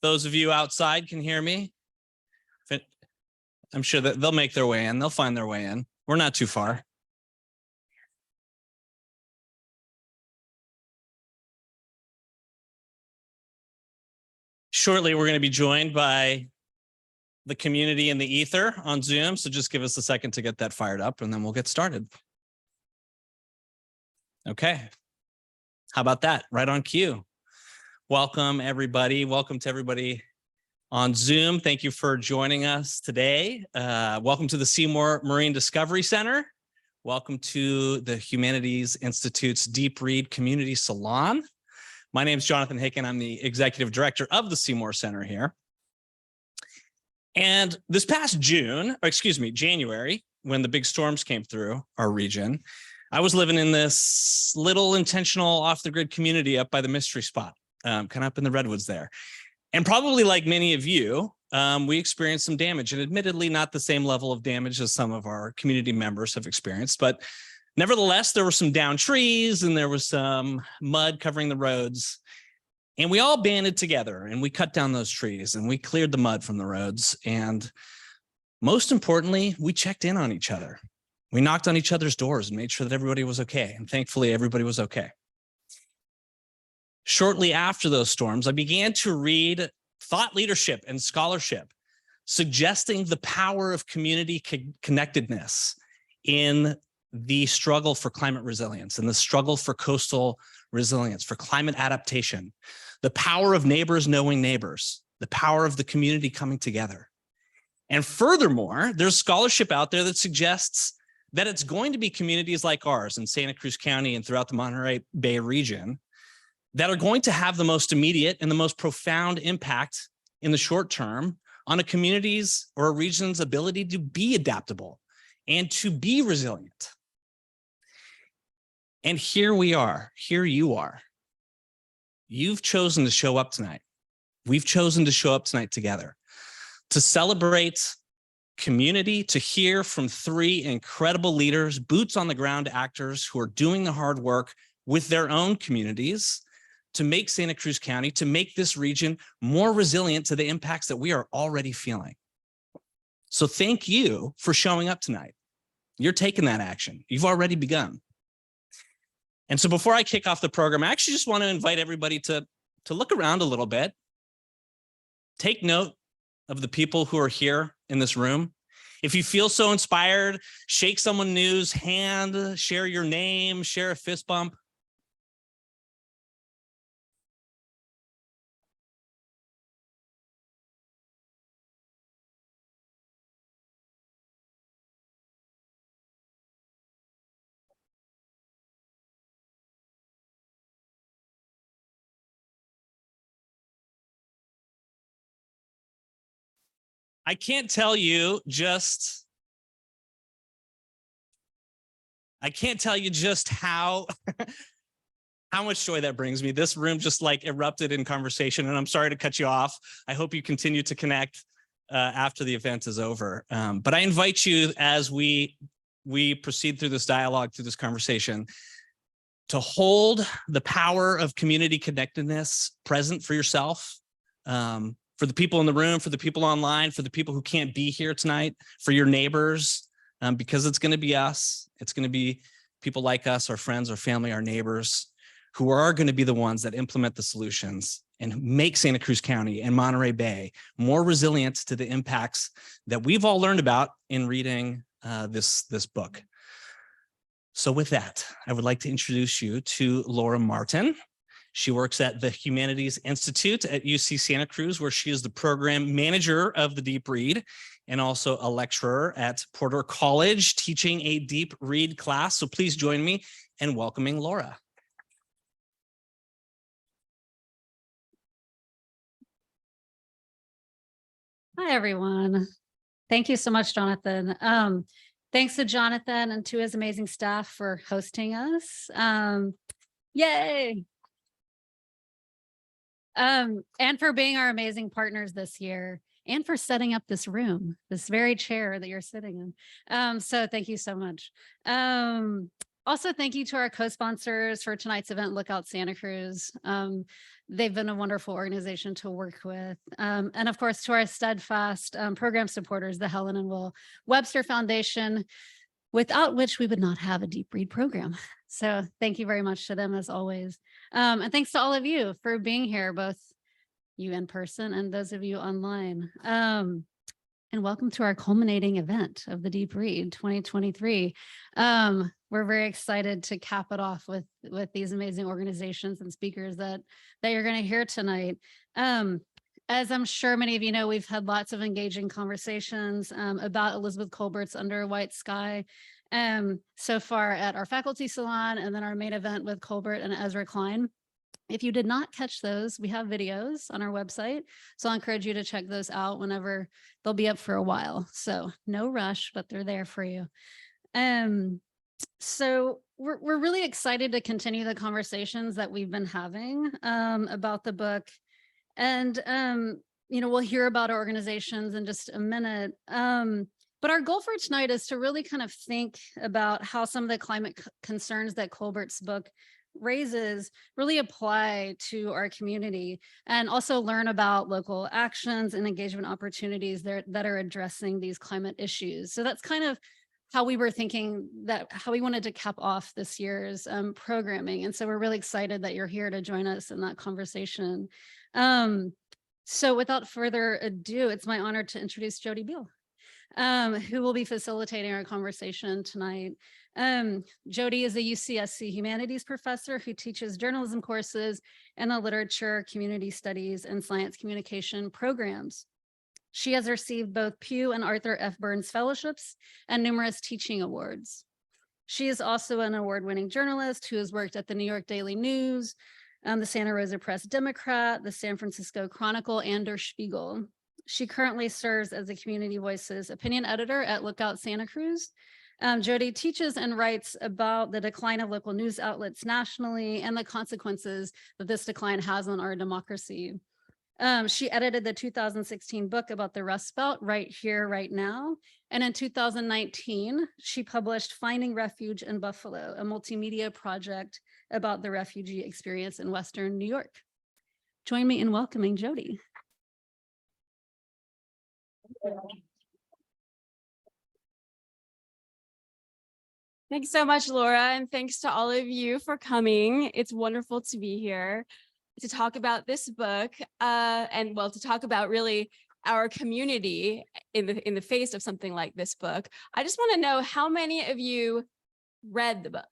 Those of you outside can hear me. I'm sure that they'll make their way in. They'll find their way in. We're not too far. Shortly, we're going to be joined by the community in the ether on Zoom. So just give us a second to get that fired up and then we'll get started. Okay. How about that? Right on cue. Welcome, everybody. Welcome to everybody on Zoom. Thank you for joining us today. Welcome to the Seymour Marine Discovery Center. Welcome to the Humanities Institute's Deep Read Community Salon. My name is Jonathan Hicken. I'm the executive director of the Seymour Center here. And this past January, when the big storms came through our region, I was living in this little intentional off-the-grid community up by the mystery spot, kind of up in the redwoods there. And probably like many of you, we experienced some damage, and admittedly not the same level of damage as some of our community members have experienced, but nevertheless, there were some downed trees and there was some mud covering the roads. And we all banded together and we cut down those trees and we cleared the mud from the roads. And most importantly, we checked in on each other. We knocked on each other's doors and made sure that everybody was okay. And thankfully, everybody was okay. Shortly after those storms, I began to read thought leadership and scholarship, suggesting the power of community connectedness in the struggle for climate resilience and the struggle for coastal resilience, for climate adaptation, the power of neighbors knowing neighbors, the power of the community coming together. And furthermore, there's scholarship out there that suggests that it's going to be communities like ours in Santa Cruz County and throughout the Monterey Bay region that are going to have the most immediate and the most profound impact in the short term on a community's or a region's ability to be adaptable and to be resilient. And here we are, here you are. You've chosen to show up tonight. We've chosen to show up tonight together to celebrate community, to hear from three incredible leaders, boots on the ground actors who are doing the hard work with their own communities to make Santa Cruz County, to make this region more resilient to the impacts that we are already feeling. So thank you for showing up tonight. You're taking that action. You've already begun. And so before I kick off the program, I actually just want to invite everybody to look around a little bit. Take note of the people who are here in this room. If you feel so inspired, shake someone new's hand, share your name, share a fist bump. I can't tell you just how how much joy that brings me. This room just like erupted in conversation, and I'm sorry to cut you off. I hope you continue to connect after the event is over. But I invite you, as we proceed through this dialogue, through this conversation, to hold the power of community connectedness present for yourself, for the people in the room, for the people online, for the people who can't be here tonight, for your neighbors, because it's going to be us. It's going to be people like us, our friends, our family, our neighbors, who are going to be the ones that implement the solutions and make Santa Cruz County and Monterey Bay more resilient to the impacts that we've all learned about in reading this book. So with that, I would like to introduce you to Laura Martin. She works at the Humanities Institute at UC Santa Cruz, where she is the program manager of the Deep Read and also a lecturer at Porter College, teaching a Deep Read class. So please join me in welcoming Laura. Hi, everyone. Thank you so much, Jonathan. Thanks to Jonathan and to his amazing staff for hosting us. Yay! And for being our amazing partners this year, and for setting up this room, this very chair that you're sitting in. So thank you so much. Also, thank you to our co-sponsors for tonight's event, Lookout Santa Cruz. They've been a wonderful organization to work with. And of course, to our steadfast program supporters, the Helen and Will Webster Foundation, without which we would not have a Deep Read program. So thank you very much to them as always. And thanks to all of you for being here, both you in person and those of you online. And welcome to our culminating event of the Deep Read 2023. We're very excited to cap it off with these amazing organizations and speakers that you're going to hear tonight. As I'm sure many of you know, we've had lots of engaging conversations about Elizabeth Kolbert's Under a White Sky so far at our faculty salon, and then our main event with Kolbert and Ezra Klein. If you did not catch those, we have videos on our website. So I encourage you to check those out whenever they'll be up for a while. So no rush, but they're there for you. So we're really excited to continue the conversations that we've been having about the book. And, we'll hear about our organizations in just a minute. But our goal for tonight is to really kind of think about how some of the climate concerns that Kolbert's book raises really apply to our community, and also learn about local actions and engagement opportunities that are addressing these climate issues. So that's kind of how we were thinking, how we wanted to cap off this year's programming. And so we're really excited that you're here to join us in that conversation. So without further ado, it's my honor to introduce Jody Beal, who will be facilitating our conversation tonight. Jody is a UCSC humanities professor who teaches journalism courses and the literature, community studies, and science communication programs. She has received both Pew and Arthur F. Burns fellowships and numerous teaching awards. She is also an award-winning journalist who has worked at the New York Daily News, the Santa Rosa Press Democrat, the San Francisco Chronicle, and Der Spiegel. She currently serves as the Community Voices opinion editor at Lookout Santa Cruz. Jody teaches and writes about the decline of local news outlets nationally and the consequences that this decline has on our democracy. She edited the 2016 book about the Rust Belt, Right Here, Right Now. And in 2019, she published Finding Refuge in Buffalo, a multimedia project about the refugee experience in Western New York. Join me in welcoming Jody. Thanks so much, Laura, and thanks to all of you for coming. It's wonderful to be here to talk about this book, and to talk about really our community in the face of something like this book. I just want to know how many of you read the book.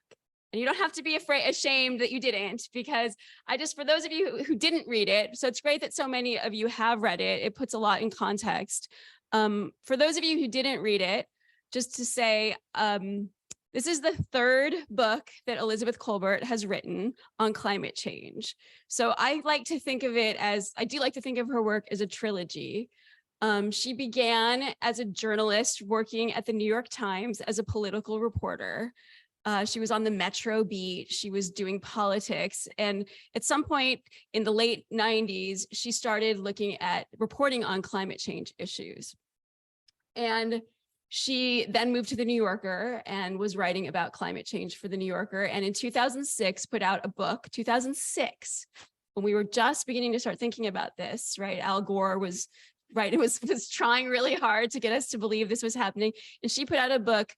And you don't have to be ashamed that you didn't, because for those of you who didn't read it, so it's great that so many of you have read it. It puts a lot in context. For those of you who didn't read it, just to say, this is the third book that Elizabeth Kolbert has written on climate change. So I like to think of her work as a trilogy. She began as a journalist working at the New York Times as a political reporter. She was on the Metro beat. She was doing politics. And at some point in the late 90s, she started looking at reporting on climate change issues. And she then moved to the New Yorker and was writing about climate change for the New Yorker. And in 2006, put out a book, 2006, when we were just beginning to start thinking about this, right? Al Gore was trying really hard to get us to believe this was happening. And she put out a book,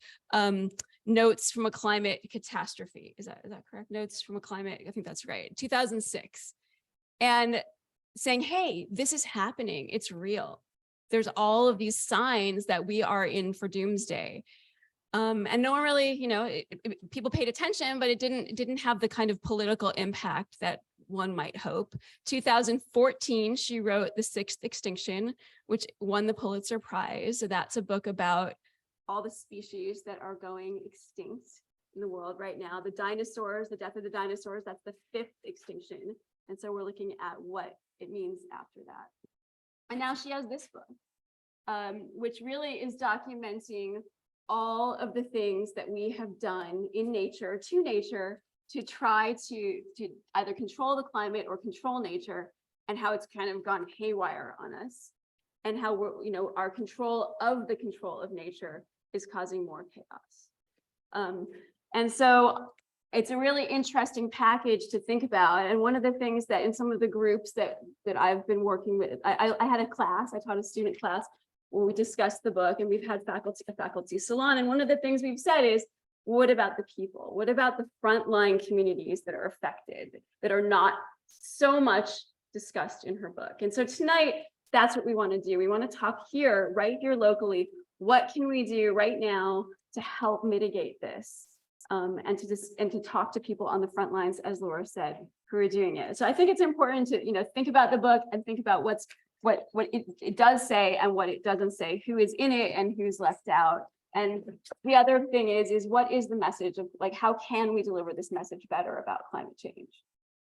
Notes from a Climate Catastrophe. Is that correct? Notes from a Climate, I think that's right, 2006. And saying, hey, this is happening, it's real. There's all of these signs that we are in for doomsday. And no one really, people paid attention, but it didn't have the kind of political impact that one might hope. 2014, she wrote The Sixth Extinction, which won the Pulitzer Prize. So that's a book about all the species that are going extinct in the world right now. The dinosaurs, the death of the dinosaurs, that's the fifth extinction. And so we're looking at what it means after that. And now she has this book, which really is documenting all of the things that we have done in nature to try to either control the climate or control nature, and how it's kind of gone haywire on us, and how our control of nature is causing more chaos. And so it's a really interesting package to think about. And one of the things that in some of the groups that I've been working with, I had a class, I taught a student class where we discussed the book, and we've had a faculty salon. And one of the things we've said is, what about the people? What about the frontline communities that are affected, that are not so much discussed in her book? And so tonight, that's what we want to do. We want to talk here, right here locally. What can we do right now to help mitigate this? And to talk to people on the front lines, as Laura said, who are doing it. So I think it's important to think about the book and think about what it does say and what it doesn't say, who is in it and who's left out. And the other thing is what is the message of, like, how can we deliver this message better about climate change,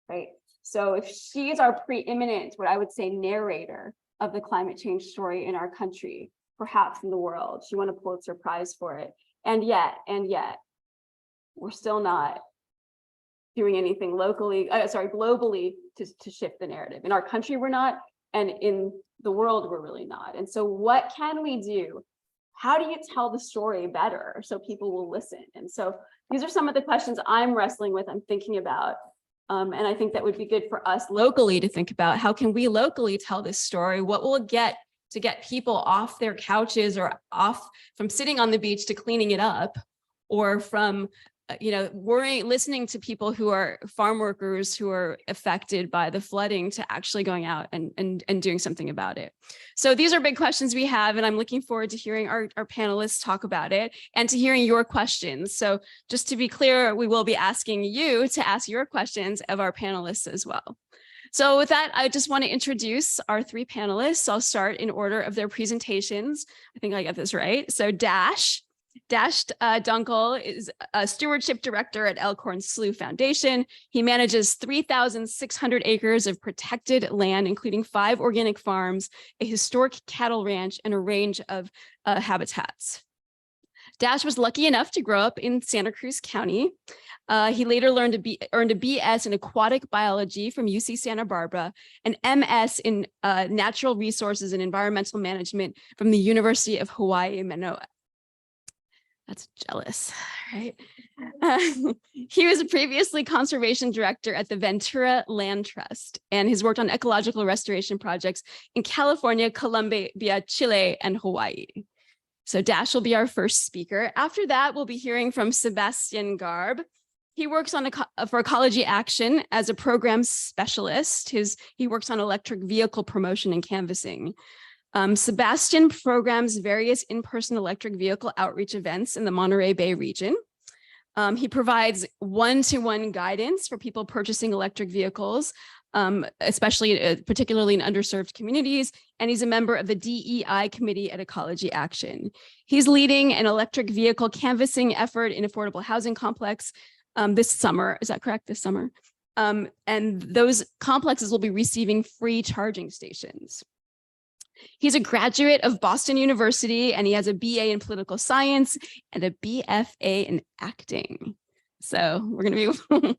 right? So if she is our preeminent, what I would say, narrator of the climate change story in our country, perhaps in the world, she won a Pulitzer Prize for it. And yet, we're still not doing anything globally to shift the narrative. In our country, we're not, and in the world, we're really not. And so what can we do? How do you tell the story better so people will listen? And so these are some of the questions I'm wrestling with, I'm thinking about. And I think that would be good for us locally to think about. How can we locally tell this story? What will it get to get people off their couches or off from sitting on the beach to cleaning it up, or from listening to people who are farm workers who are affected by the flooding to actually going out and doing something about it. So these are big questions we have, and I'm looking forward to hearing our panelists talk about it and to hearing your questions. So just to be clear, we will be asking you to ask your questions of our panelists as well. So with that, I just want to introduce our three panelists. I'll start in order of their presentations. I think I got this right. So Dash Dunkel is a stewardship director at Elkhorn Slough Foundation. He manages 3,600 acres of protected land, including 5 organic farms, a historic cattle ranch, and a range of habitats. Dash was lucky enough to grow up in Santa Cruz County. He later earned a BS in aquatic biology from UC Santa Barbara, an MS in natural resources and environmental management from the University of Hawaii, Manoa. That's jealous, right? He was previously conservation director at the Ventura Land Trust, and he's worked on ecological restoration projects in California, Colombia, Chile, and Hawaii. So Dash will be our first speaker. After that, we'll be hearing from Sebastian Garb. He works for Ecology Action as a program specialist. He works on electric vehicle promotion and canvassing. Sebastian programs various in-person electric vehicle outreach events in the Monterey Bay region. He provides one-to-one guidance for people purchasing electric vehicles, particularly in underserved communities, and he's a member of the DEI committee at Ecology Action. He's leading an electric vehicle canvassing effort in affordable housing complex this summer. Is that correct? This summer. And those complexes will be receiving free charging stations. He's a graduate of Boston University, and he has a BA in political science and a BFA in acting. So we're going to be,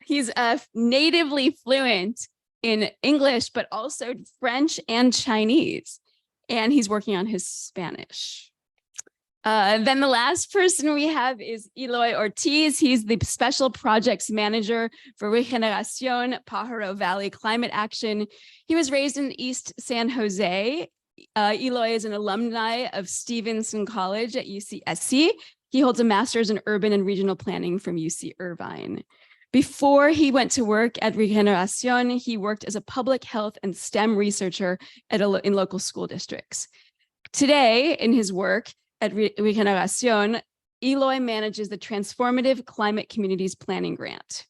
he's natively fluent in English, but also French and Chinese, and he's working on his Spanish. Then the last person we have is Eloy Ortiz. He's the Special Projects Manager for Regeneración Pájaro Valley Climate Action. He was raised in East San Jose. Eloy is an alumni of Stevenson College at UCSC. He holds a master's in urban and regional planning from UC Irvine. Before he went to work at Regeneración, he worked as a public health and STEM researcher in local school districts. Today, in his work at Regeneración, Eloy manages the Transformative Climate Communities Planning Grant.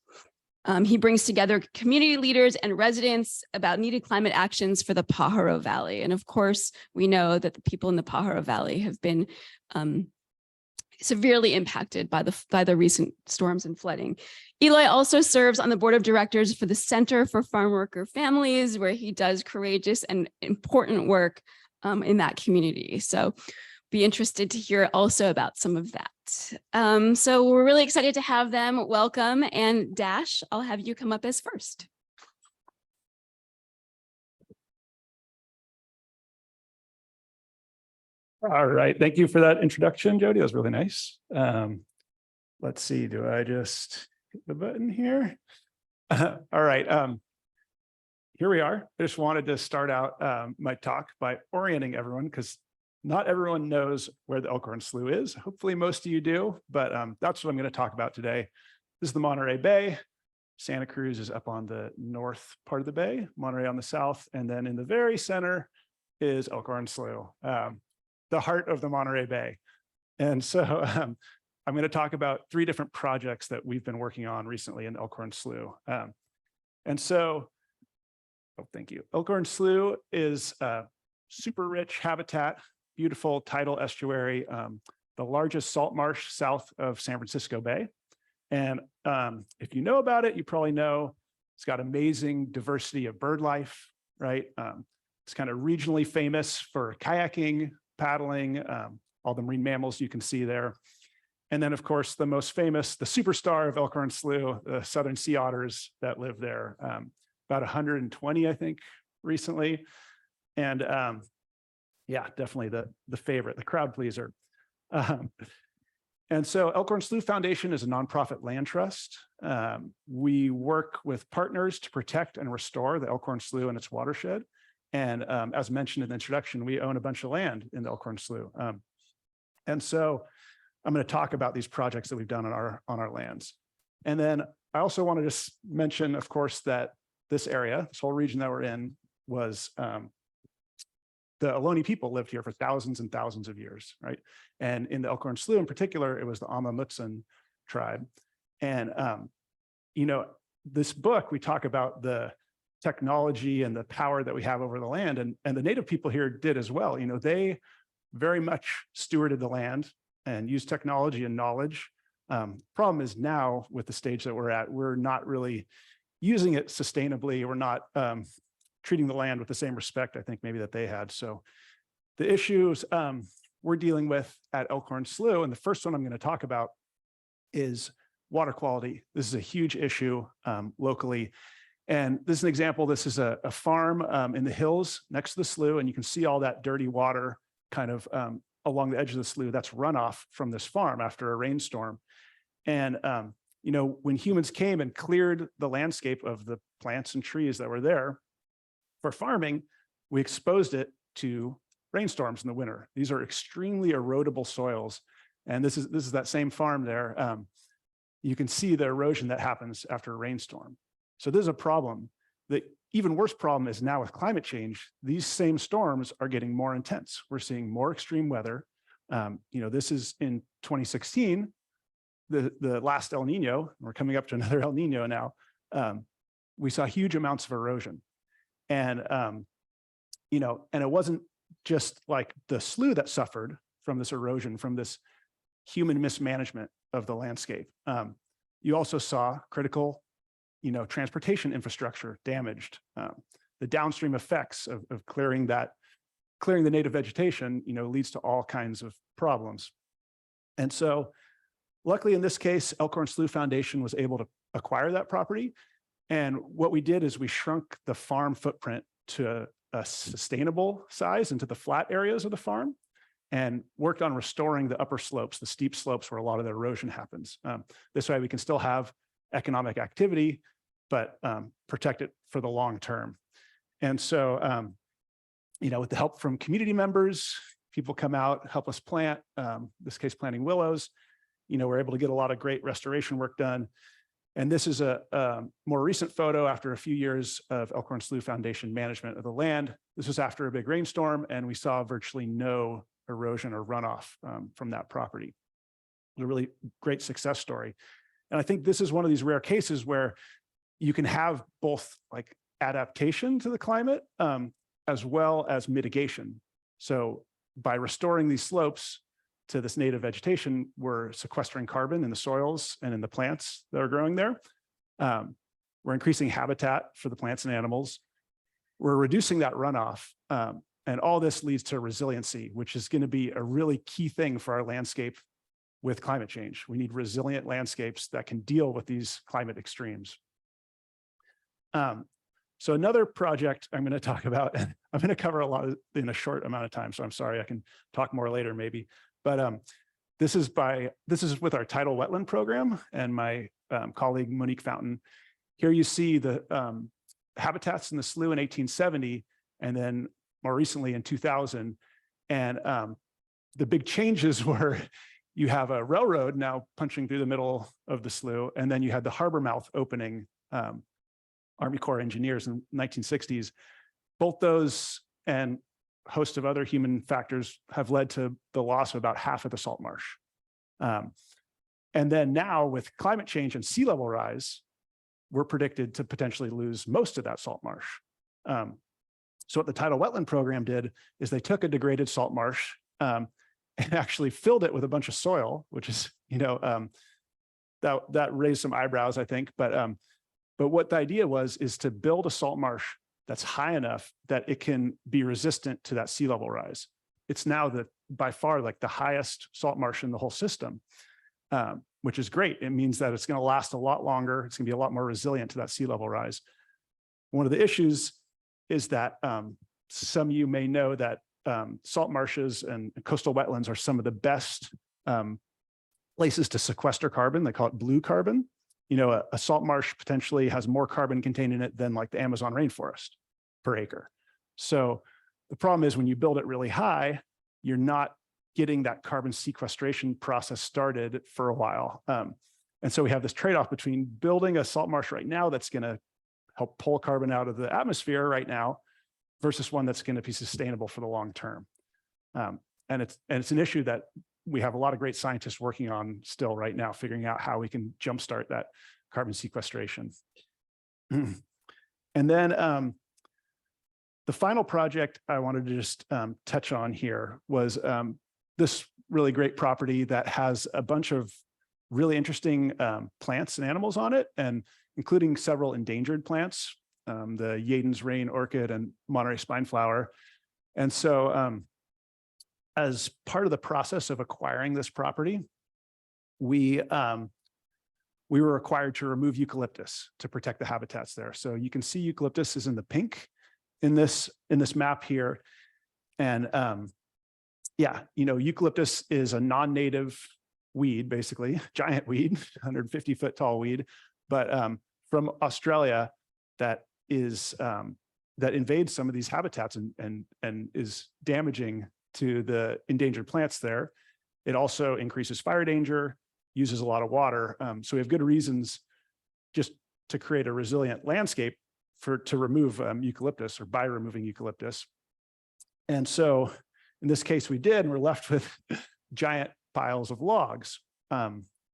He brings together community leaders and residents about needed climate actions for the Pájaro Valley. And of course, we know that the people in the Pájaro Valley have been severely impacted by the recent storms and flooding. Eloy also serves on the board of directors for the Center for Farm Worker Families, where he does courageous and important work in that community. So be interested to hear also about some of that. So we're really excited to have them. Welcome. And Dash, I'll have you come up as first. All right. Thank you for that introduction, Jody. That was really nice. let's see, do I just hit the button here? All right. Here we are. I just wanted to start out my talk by orienting everyone because not everyone knows where the Elkhorn Slough is. Hopefully most of you do, but that's what I'm going to talk about today. This is the Monterey Bay. Santa Cruz is up on the north part of the bay, Monterey on the south, and then in the very center is Elkhorn Slough, the heart of the Monterey Bay. And so I'm going to talk about 3 different projects that we've been working on recently in Elkhorn Slough. And so, oh, thank you. Elkhorn Slough is super rich habitat, beautiful tidal estuary, the largest salt marsh south of San Francisco Bay. And if you know about it, you probably know it's got amazing diversity of bird life, right? It's kind of regionally famous for kayaking, paddling, all the marine mammals you can see there. And then, of course, the most famous, the superstar of Elkhorn Slough, the southern sea otters that live there, about 120, I think, recently. And yeah, definitely the favorite, the crowd pleaser. And so Elkhorn Slough Foundation is a nonprofit land trust. We work with partners to protect and restore the Elkhorn Slough and its watershed. And as mentioned in the introduction, we own a bunch of land in the Elkhorn Slough. And so I'm going to talk about these projects that we've done on our lands. And then I also want to just mention, of course, that this area, this whole region that we're in, was the Ohlone people lived here for thousands and thousands of years, right? And in the Elkhorn Slough in particular, it was the Ama Mutsun tribe. And, you know, this book, we talk about the technology and the power that we have over the land, and the native people here did as well. You know, they very much stewarded the land and used technology and knowledge. Problem is now with the stage that we're at, we're not really using it sustainably. We're not treating the land with the same respect, I think, maybe that they had. So the issues we're dealing with at Elkhorn Slough, and the first one I'm going to talk about is water quality. This is a huge issue locally. And this is an example. This is a farm in the hills next to the slough, and you can see all that dirty water kind of along the edge of the slough. That's runoff from this farm after a rainstorm. And you know, when humans came and cleared the landscape of the plants and trees that were there for farming, we exposed it to rainstorms in the winter. These are extremely erodible soils. And this is that same farm there. You can see the erosion that happens after a rainstorm. So this is a problem. The even worse problem is now with climate change, these same storms are getting more intense. We're seeing more extreme weather. You know, this is in 2016, the last El Nino. We're coming up to another El Nino now. We saw huge amounts of erosion. And, you know, and it wasn't just like the slough that suffered from this erosion, from this human mismanagement of the landscape. You also saw critical, you know, transportation infrastructure damaged. The downstream effects of clearing the native vegetation, you know, leads to all kinds of problems. And so luckily in this case, Elkhorn Slough Foundation was able to acquire that property. And what we did is we shrunk the farm footprint to a sustainable size into the flat areas of the farm and worked on restoring the upper slopes, the steep slopes where a lot of the erosion happens. This way we can still have economic activity, but protect it for the long term. And so, you know, with the help from community members, people come out, help us plant, this case planting willows, you know, we're able to get a lot of great restoration work done. And this is a more recent photo after a few years of Elkhorn Slough Foundation management of the land. This was after a big rainstorm, and we saw virtually no erosion or runoff from that property. It was a really great success story. And I think this is one of these rare cases where you can have both like adaptation to the climate as well as mitigation. So by restoring these slopes to this native vegetation, we're sequestering carbon in the soils and in the plants that are growing there. We're increasing habitat for the plants and animals. We're reducing that runoff. And all this leads to resiliency, which is going to be a really key thing for our landscape with climate change. We need resilient landscapes that can deal with these climate extremes. So another project I'm going to talk about, and I'm going to cover a lot in a short amount of time, so I'm sorry, I can talk more later maybe. But this is with our tidal wetland program and my colleague Monique Fountain. Here you see the habitats in the slough in 1870, and then more recently in 2000. And the big changes were you have a railroad now punching through the middle of the slough, and then you had the harbor mouth opening, Army Corps engineers in the 1960s. Both those and a host of other human factors have led to the loss of about half of the salt marsh. And then now with climate change and sea level rise, we're predicted to potentially lose most of that salt marsh. So what the tidal wetland program did is they took a degraded salt marsh and actually filled it with a bunch of soil, which is, that raised some eyebrows, I think. But what the idea is to build a salt marsh that's high enough that it can be resistant to that sea level rise. It's now by far like the highest salt marsh in the whole system, which is great. It means that it's going to last a lot longer. It's going to be a lot more resilient to that sea level rise. One of the issues is that some of you may know that salt marshes and coastal wetlands are some of the best places to sequester carbon. They call it blue carbon. A salt marsh potentially has more carbon contained in it than like the Amazon rainforest per acre. So the problem is when you build it really high, you're not getting that carbon sequestration process started for a while. And so we have this trade-off between building a salt marsh right now that's going to help pull carbon out of the atmosphere right now versus one that's going to be sustainable for the long term. And it's an issue that we have a lot of great scientists working on still right now, figuring out how we can jumpstart that carbon sequestration. And then the final project I wanted to just touch on here was this really great property that has a bunch of really interesting plants and animals on it, and including several endangered plants, the Yaden's rain orchid and Monterey spineflower. And so as part of the process of acquiring this property, we were required to remove eucalyptus to protect the habitats there. So you can see eucalyptus is in the pink in this map here. And eucalyptus is a non-native weed, basically, giant weed, 150-foot tall weed, but from Australia that invades some of these habitats and is damaging to the endangered plants there. It also increases fire danger, uses a lot of water. So we have good reasons just to create a resilient landscape to remove eucalyptus, or by removing eucalyptus. And so in this case we did, and we're left with giant piles of logs.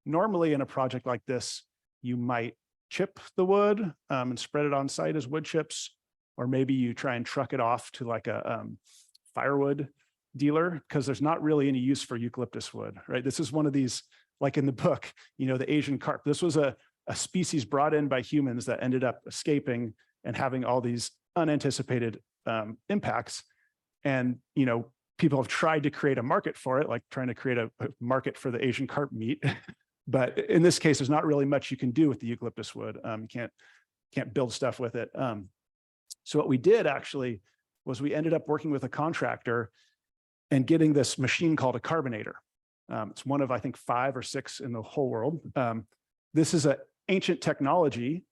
Normally in a project like this, you might chip the wood and spread it on site as wood chips, or maybe you try and truck it off to like a firewood dealer, because there's not really any use for eucalyptus wood, right? This is one of these, like in the book, the Asian carp. This was a species brought in by humans that ended up escaping and having all these unanticipated impacts. And, people have tried to create a market for it, like trying to create a market for the Asian carp meat. But in this case, there's not really much you can do with the eucalyptus wood. You can't build stuff with it. So what we did actually was we ended up working with a contractor and getting this machine called a carbonator. It's one of, I think, 5 or 6 in the whole world. This is an ancient technology.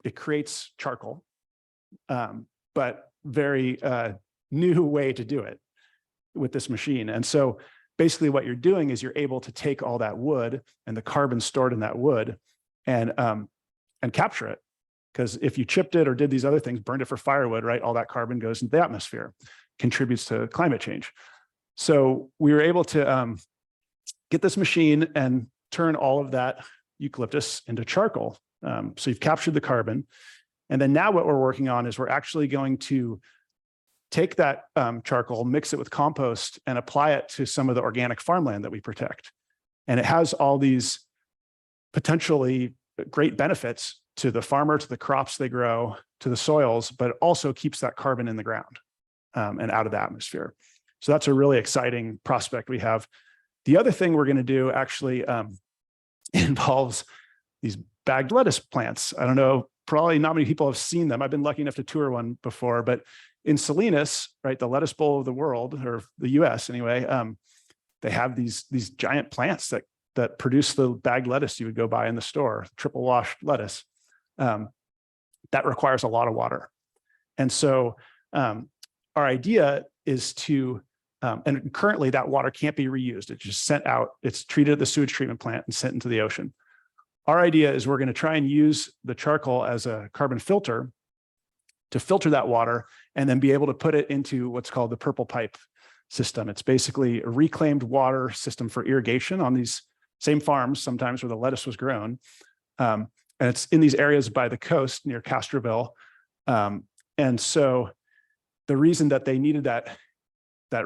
It creates charcoal, but very new way to do it with this machine. And so basically what you're doing is you're able to take all that wood and the carbon stored in that wood and capture it. Because if you chipped it or did these other things, burned it for firewood, right, all that carbon goes into the atmosphere, contributes to climate change. So we were able to get this machine and turn all of that eucalyptus into charcoal. So you've captured the carbon. And then now what we're working on is we're actually going to take that charcoal, mix it with compost, and apply it to some of the organic farmland that we protect. And it has all these potentially great benefits to the farmer, to the crops they grow, to the soils, but it also keeps that carbon in the ground and out of the atmosphere. So that's a really exciting prospect we have. The other thing we're going to do actually involves these bagged lettuce plants. I don't know, probably not many people have seen them. I've been lucky enough to tour one before, but in Salinas, right, the lettuce bowl of the world, or the US anyway, they have these giant plants that produce the bagged lettuce you would go buy in the store, triple washed lettuce. That requires a lot of water. And so our idea is to, and currently that water can't be reused. It's just sent out, it's treated at the sewage treatment plant and sent into the ocean. Our idea is we're going to try and use the charcoal as a carbon filter to filter that water and then be able to put it into what's called the purple pipe system. It's basically a reclaimed water system for irrigation on these same farms, sometimes where the lettuce was grown. And it's in these areas by the coast near Castroville. And so the reason that they needed that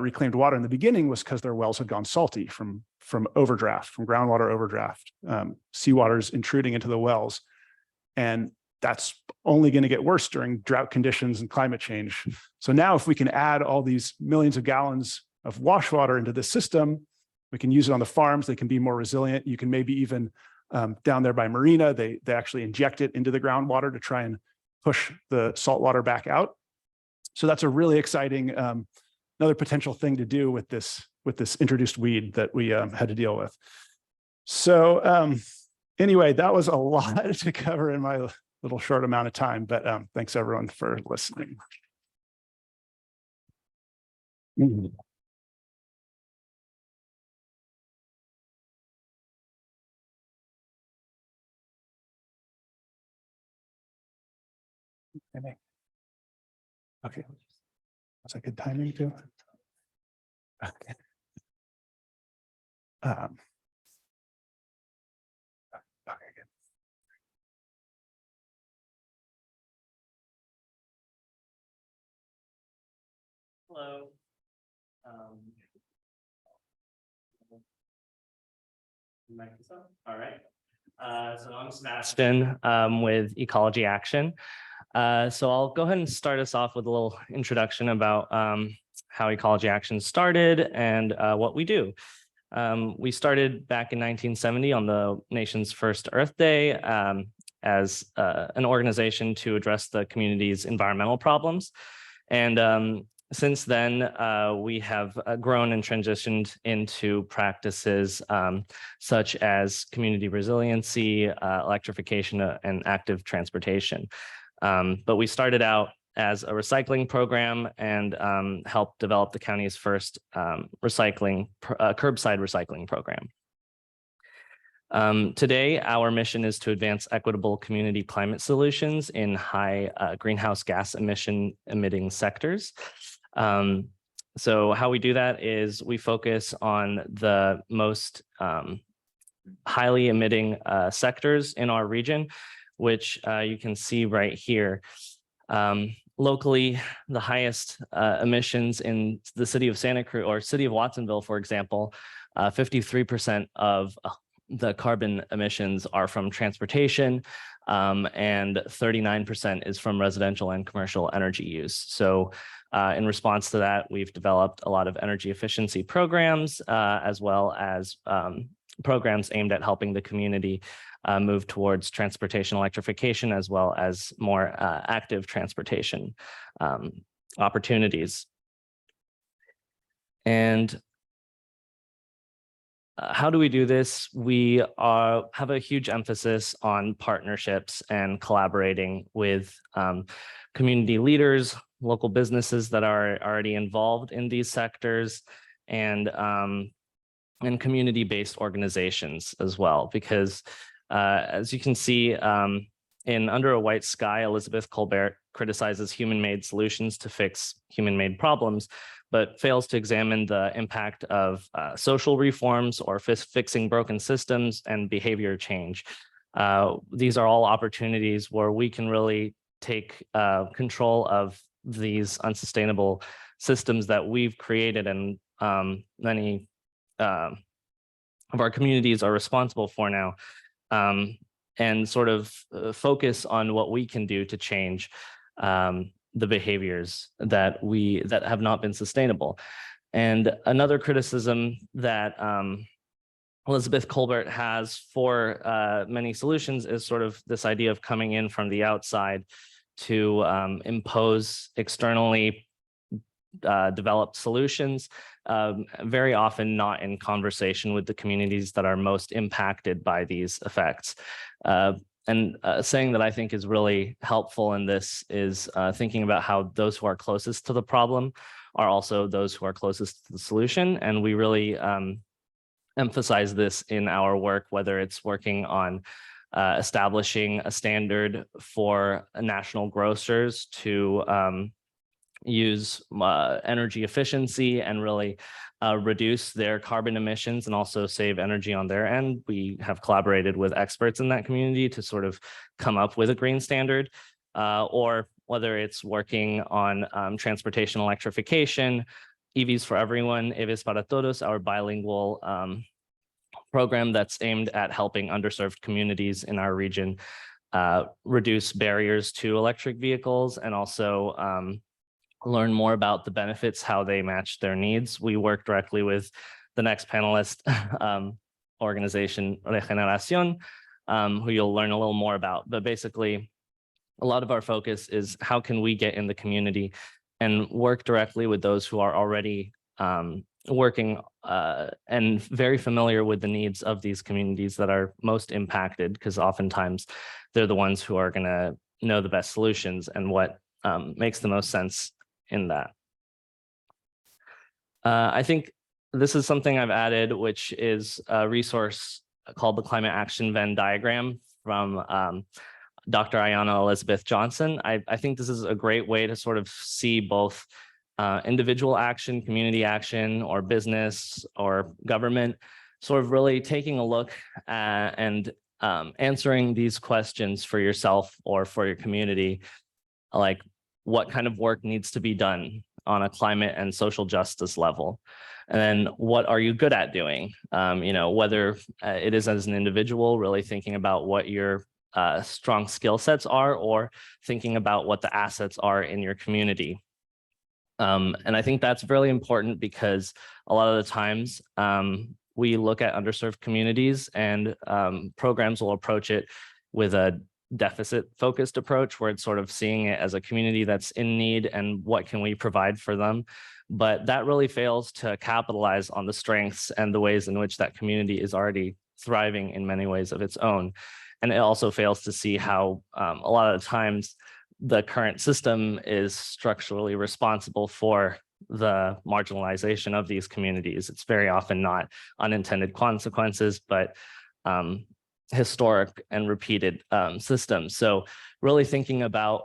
reclaimed water in the beginning was because their wells had gone salty from overdraft, from groundwater overdraft, seawater's intruding into the wells. And that's only going to get worse during drought conditions and climate change. So now if we can add all these millions of gallons of wash water into the system, we can use it on the farms. They can be more resilient. You can maybe even down there by Marina, they actually inject it into the groundwater to try and push the salt water back out. So that's a really exciting, another potential thing to do with this introduced weed that we had to deal with. So anyway, that was a lot to cover in my little short amount of time, but thanks everyone for listening. Okay, that's a good timing too. Okay. Okay, good. Hello. Mic is on? All right. So I'm Sebastian with Ecology Action. So I'll go ahead and start us off with a little introduction about how Ecology Action started and what we do. We started back in 1970 on the nation's first Earth Day as an organization to address the community's environmental problems. And since then, we have grown and transitioned into practices such as community resiliency, electrification, and active transportation. But we started out as a recycling program and helped develop the county's first curbside recycling program. Today, our mission is to advance equitable community climate solutions in high greenhouse gas emitting sectors. So how we do that is we focus on the most highly emitting sectors in our region, which you can see right here. Locally, the highest emissions in the city of Santa Cruz or city of Watsonville, for example, 53% of the carbon emissions are from transportation, and 39% is from residential and commercial energy use. So in response to that, we've developed a lot of energy efficiency programs, as well as programs aimed at helping the community move towards transportation electrification, as well as more active transportation opportunities. And how do we do this? We have a huge emphasis on partnerships and collaborating with community leaders, local businesses that are already involved in these sectors, and community-based organizations as well. Because as you can see in Under a White Sky, Elizabeth Colbert criticizes human-made solutions to fix human-made problems, but fails to examine the impact of social reforms or fixing broken systems and behavior change. These are all opportunities where we can really take control of these unsustainable systems that we've created, and many of our communities are responsible for now, and sort of focus on what we can do to change the behaviors that have not been sustainable. And another criticism that Elizabeth Colbert has for many solutions is sort of this idea of coming in from the outside to impose externally developed solutions, very often not in conversation with the communities that are most impacted by these effects. Saying that I think is really helpful in this is thinking about how those who are closest to the problem are also those who are closest to the solution. And we really emphasize this in our work, whether it's working on establishing a standard for national grocers to use energy efficiency and really reduce their carbon emissions and also save energy on their end. We have collaborated with experts in that community to sort of come up with a green standard, or whether it's working on transportation electrification, EVs for everyone, EVs para todos, our bilingual program that's aimed at helping underserved communities in our region reduce barriers to electric vehicles and also learn more about the benefits, how they match their needs. We work directly with the next panelist organization, Regeneración, who you'll learn a little more about. But basically, a lot of our focus is how can we get in the community and work directly with those who are already working and very familiar with the needs of these communities that are most impacted, because oftentimes they're the ones who are going to know the best solutions and what makes the most sense in that. I think this is something I've added, which is a resource called the Climate Action Venn diagram from Dr. Ayanna Elizabeth Johnson. I think this is a great way to sort of see both individual action, community action, or business or government, sort of really taking a look and answering these questions for yourself or for your community, like what kind of work needs to be done on a climate and social justice level. And then what are you good at doing? Whether it is as an individual, really thinking about what your strong skill sets are, or thinking about what the assets are in your community. And I think that's really important because a lot of the times we look at underserved communities and programs will approach it with a deficit-focused approach where it's sort of seeing it as a community that's in need and what can we provide for them. But that really fails to capitalize on the strengths and the ways in which that community is already thriving in many ways of its own. And it also fails to see how a lot of the times the current system is structurally responsible for the marginalization of these communities. It's very often not unintended consequences, but historic and repeated systems. So really thinking about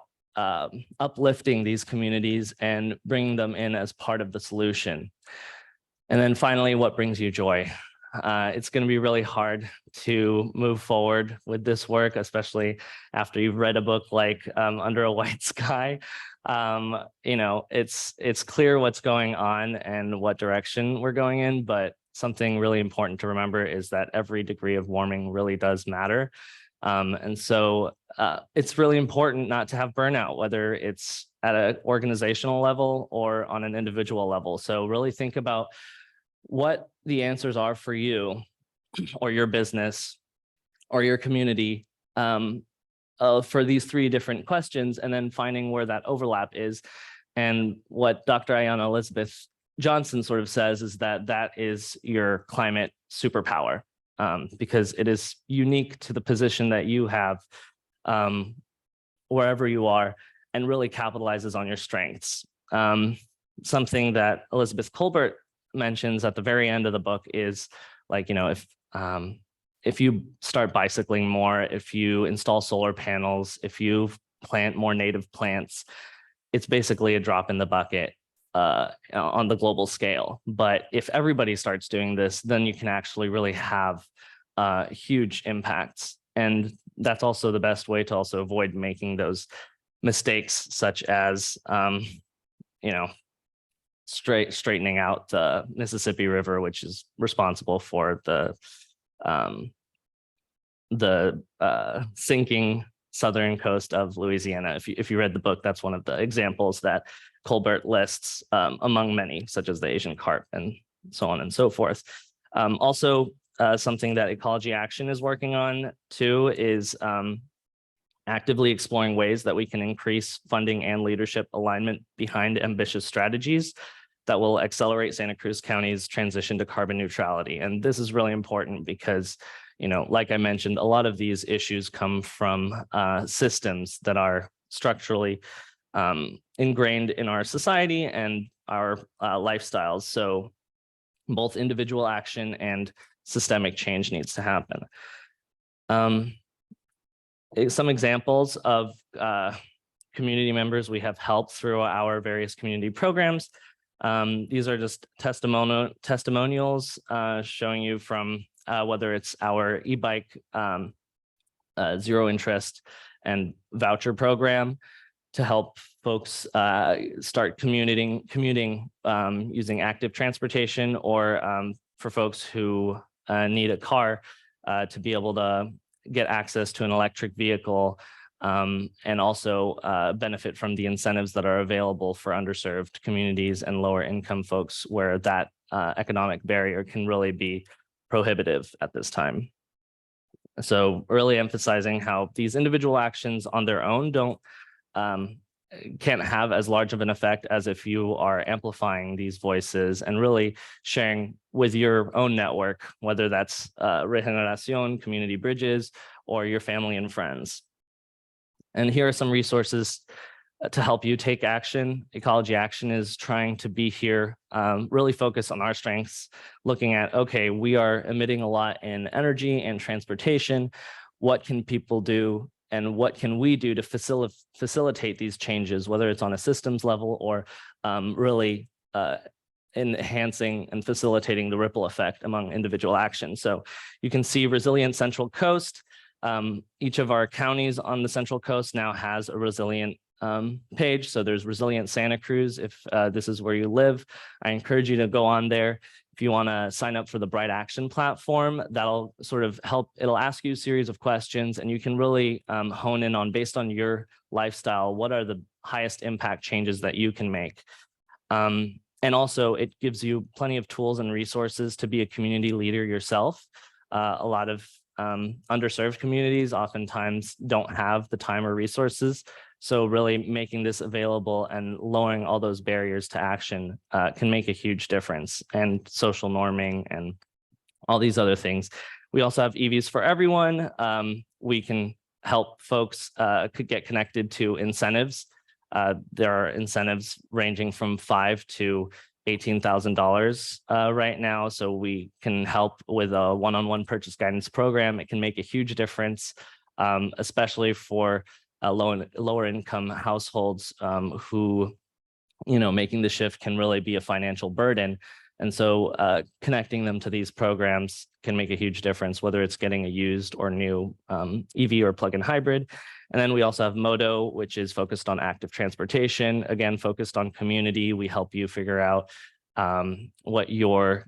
uplifting these communities and bringing them in as part of the solution. And then finally, what brings you joy? It's going to be really hard to move forward with this work, especially after you've read a book like Under a White Sky. It's clear what's going on and what direction we're going in, but something really important to remember is that every degree of warming really does matter. And so it's really important not to have burnout, whether it's at an organizational level or on an individual level. So really think about what the answers are for you or your business or your community for these three different questions, and then finding where that overlap is. And what Dr. Ayanna Elizabeth Johnson sort of says is that that is your climate superpower, because it is unique to the position that you have wherever you are and really capitalizes on your strengths. Something that Elizabeth Colbert mentions at the very end of the book is like, if you start bicycling more, if you install solar panels, if you plant more native plants, it's basically a drop in the bucket on the global scale. But if everybody starts doing this, then you can actually really have huge impacts. And that's also the best way to also avoid making those mistakes, such as, straightening out the Mississippi River, which is responsible for the sinking southern coast of Louisiana. If you read the book, that's one of the examples that Colbert lists among many, such as the Asian carp and so on and so forth. Also, something that Ecology Action is working on too is actively exploring ways that we can increase funding and leadership alignment behind ambitious strategies that will accelerate Santa Cruz County's transition to carbon neutrality. And this is really important because, like I mentioned, a lot of these issues come from systems that are structurally ingrained in our society and our lifestyles. So both individual action and systemic change needs to happen. Some examples of community members we have helped through our various community programs. These are just testimonials showing you from whether it's our e-bike zero interest and voucher program to help folks start commuting using active transportation, or for folks who need a car to be able to get access to an electric vehicle, and also benefit from the incentives that are available for underserved communities and lower income folks, where that economic barrier can really be prohibitive at this time. So really emphasizing how these individual actions on their own can't have as large of an effect as if you are amplifying these voices and really sharing with your own network, whether that's Regeneración, Community Bridges, or your family and friends. And here are some resources to help you take action. Ecology Action is trying to be here, really focus on our strengths, looking at, okay, we are emitting a lot in energy and transportation. What can people do? And what can we do to facilitate these changes, whether it's on a systems level or really enhancing and facilitating the ripple effect among individual actions. So you can see Resilient Central Coast. Each of our counties on the Central Coast now has a resilient page. So there's Resilient Santa Cruz. If this is where you live, I encourage you to go on there. If you want to sign up for the Bright Action platform, that'll sort of help. It'll ask you a series of questions, and you can really hone in on, based on your lifestyle, what are the highest impact changes that you can make. And also, it gives you plenty of tools and resources to be a community leader yourself. A lot of underserved communities oftentimes don't have the time or resources. So really making this available and lowering all those barriers to action can make a huge difference, and social norming and all these other things. We also have EVs for everyone. We can help folks could get connected to incentives. There are incentives ranging from $5,000 to $18,000 right now. So we can help with a one-on-one purchase guidance program. It can make a huge difference, especially for lower income households who, making the shift can really be a financial burden. And so connecting them to these programs can make a huge difference, whether it's getting a used or new EV or plug-in hybrid. And then we also have Modo, which is focused on active transportation, again, focused on community. We help you figure out what your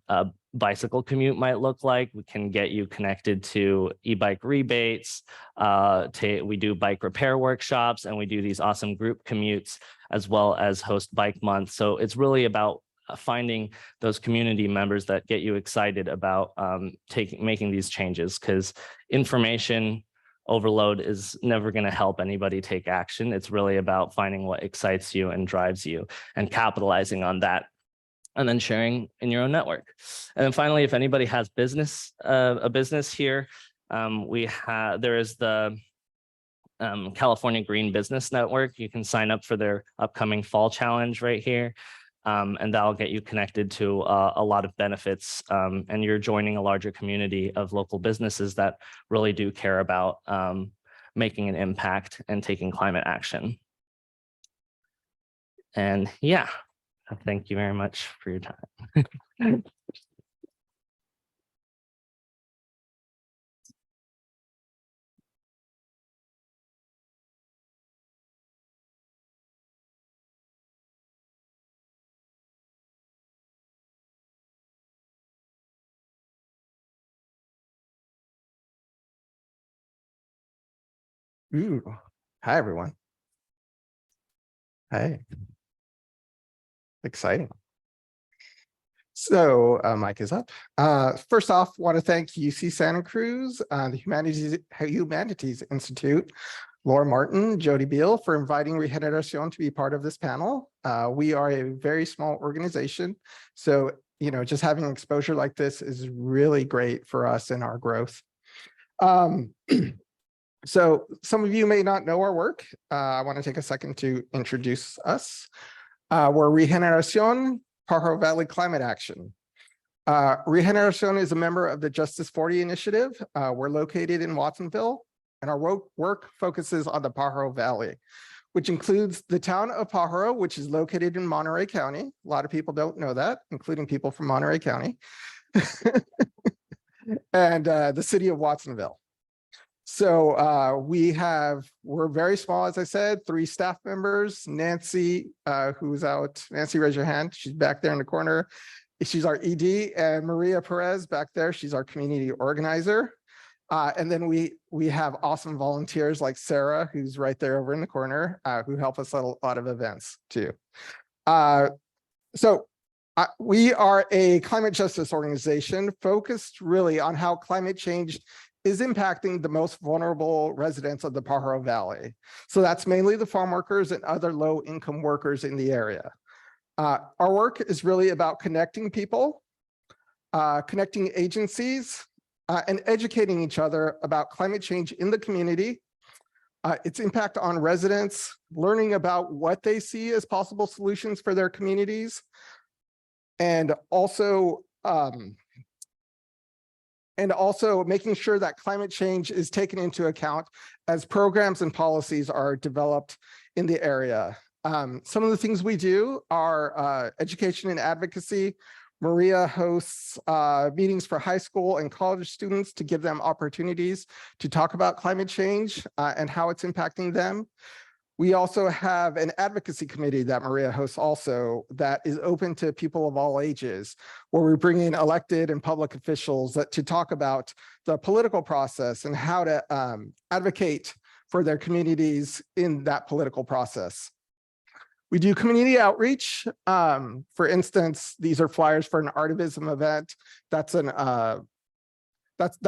bicycle commute might look like. We can get you connected to e-bike rebates. We do bike repair workshops, and we do these awesome group commutes, as well as host Bike Month. So it's really about finding those community members that get you excited about making these changes, because information overload is never going to help anybody take action. It's really about finding what excites you and drives you and capitalizing on that, and then sharing in your own network. And then finally, if anybody has a business here, there is the California Green Business Network. You can sign up for their upcoming fall challenge right here. And that'll get you connected to a lot of benefits. And you're joining a larger community of local businesses that really do care about making an impact and taking climate action. And yeah, thank you very much for your time. Ooh, hi everyone. Hey, exciting. So mic is up. First off, want to thank UC Santa Cruz, the Humanities Institute Laura Martin, Jody Beal for inviting Regeneración to be part of this panel. We are a very small organization, so just having exposure like this is really great for us in our growth. So some of you may not know our work. I want to take a second to introduce us. We're Regeneración Pajaro Valley Climate Action. Regeneración is a member of the Justice 40 initiative. We're located in Watsonville, and our work focuses on the Pajaro Valley, which includes the town of Pajaro, which is located in Monterey County. A lot of people don't know that, including people from Monterey County, and the city of Watsonville. So we're very small, as I said, 3 staff members. Nancy, who's out, Nancy, raise your hand. She's back there in the corner. She's our ED, and Maria Perez back there. She's our community organizer. And then we have awesome volunteers like Sarah, who's right there over in the corner, who help us at a lot of events too. We are a climate justice organization focused really on how climate change is impacting the most vulnerable residents of the Pajaro Valley. So that's mainly the farm workers and other low-income workers in the area. Our work is really about connecting people, connecting agencies, and educating each other about climate change in the community, its impact on residents, learning about what they see as possible solutions for their communities, and also making sure that climate change is taken into account as programs and policies are developed in the area. Some of the things we do are education and advocacy. Maria hosts meetings for high school and college students to give them opportunities to talk about climate change and how it's impacting them. We also have an advocacy committee that Maria hosts also that is open to people of all ages, where we bring in elected and public officials to talk about the political process and how to advocate for their communities in that political process. We do community outreach. For instance, these are flyers for an Artivism event. That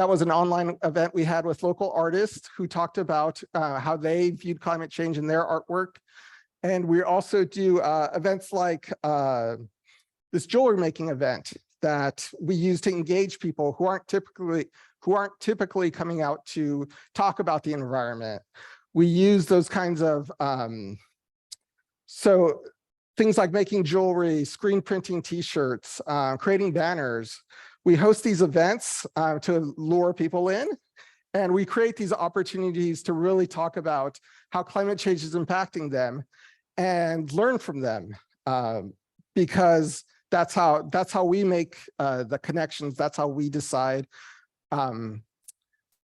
was an online event we had with local artists who talked about how they viewed climate change in their artwork. And we also do events like this jewelry making event that we use to engage people who aren't typically coming out to talk about the environment. We use those kinds of so things like making jewelry, screen printing t-shirts, creating banners. We host these events to lure people in, and we create these opportunities to really talk about how climate change is impacting them and learn from them, because that's how we make the connections. That's how we decide how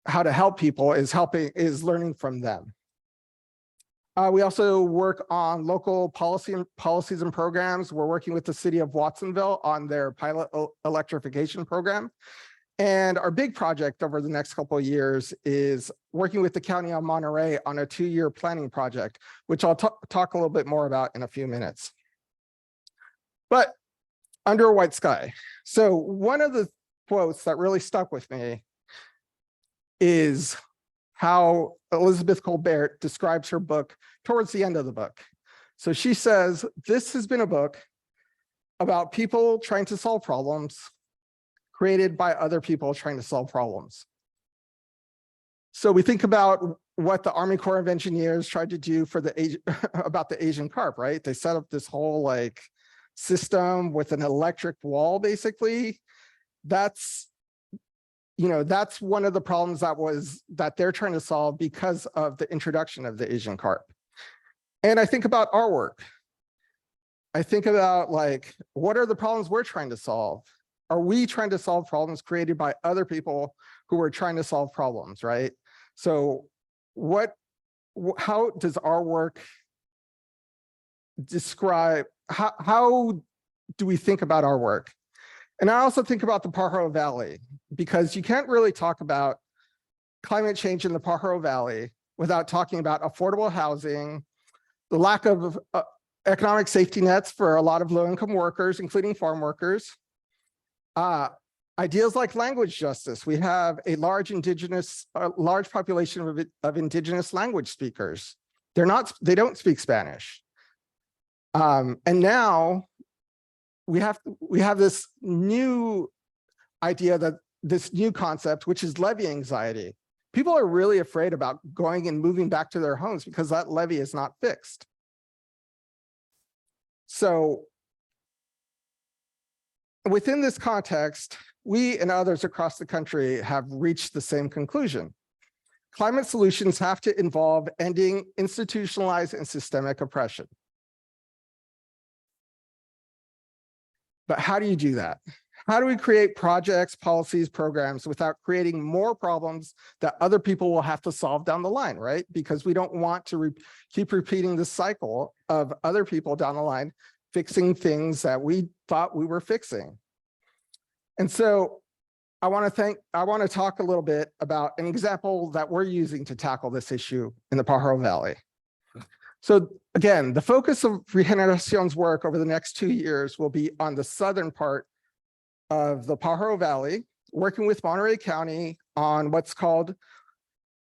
to help people is learning from them. We also work on local policies and programs. We're working with the city of Watsonville on their pilot electrification program. And our big project over the next couple of years is working with the county of Monterey on a 2-year planning project, which I'll talk a little bit more about in a few minutes. But under a white sky. So one of the quotes that really stuck with me is how Elizabeth Colbert describes her book towards the end of the book. So she says, this has been a book about people trying to solve problems created by other people trying to solve problems. So we think about what the Army Corps of Engineers tried to do for about the Asian carp, right? They set up this whole system with an electric wall, basically. That's one of the problems that they're trying to solve because of the introduction of the Asian carp. And I think about our work. I think about what are the problems we're trying to solve? Are we trying to solve problems created by other people who are trying to solve problems, right? So how does our work describe, how do we think about our work? And I also think about the Pajaro Valley, because you can't really talk about climate change in the Pajaro Valley without talking about affordable housing, the lack of economic safety nets for a lot of low-income workers, including farm workers, Ideas like language justice. We have a large population of indigenous language speakers. They don't speak Spanish. And now we have this new idea, that this new concept, which is levy anxiety. People are really afraid about going and moving back to their homes because that levy is not fixed. So within this context, we and others across the country have reached the same conclusion. Climate solutions have to involve ending institutionalized and systemic oppression. But how do you do that? How do we create projects, policies, programs without creating more problems that other people will have to solve down the line, right? Because we don't want to keep repeating this cycle of other people down the line fixing things that we thought we were fixing. And so I want to talk a little bit about an example that we're using to tackle this issue in the Pajaro Valley. So again, the focus of Regeneracion's work over the next 2 years will be on the southern part of the Pajaro Valley, working with Monterey County on what's called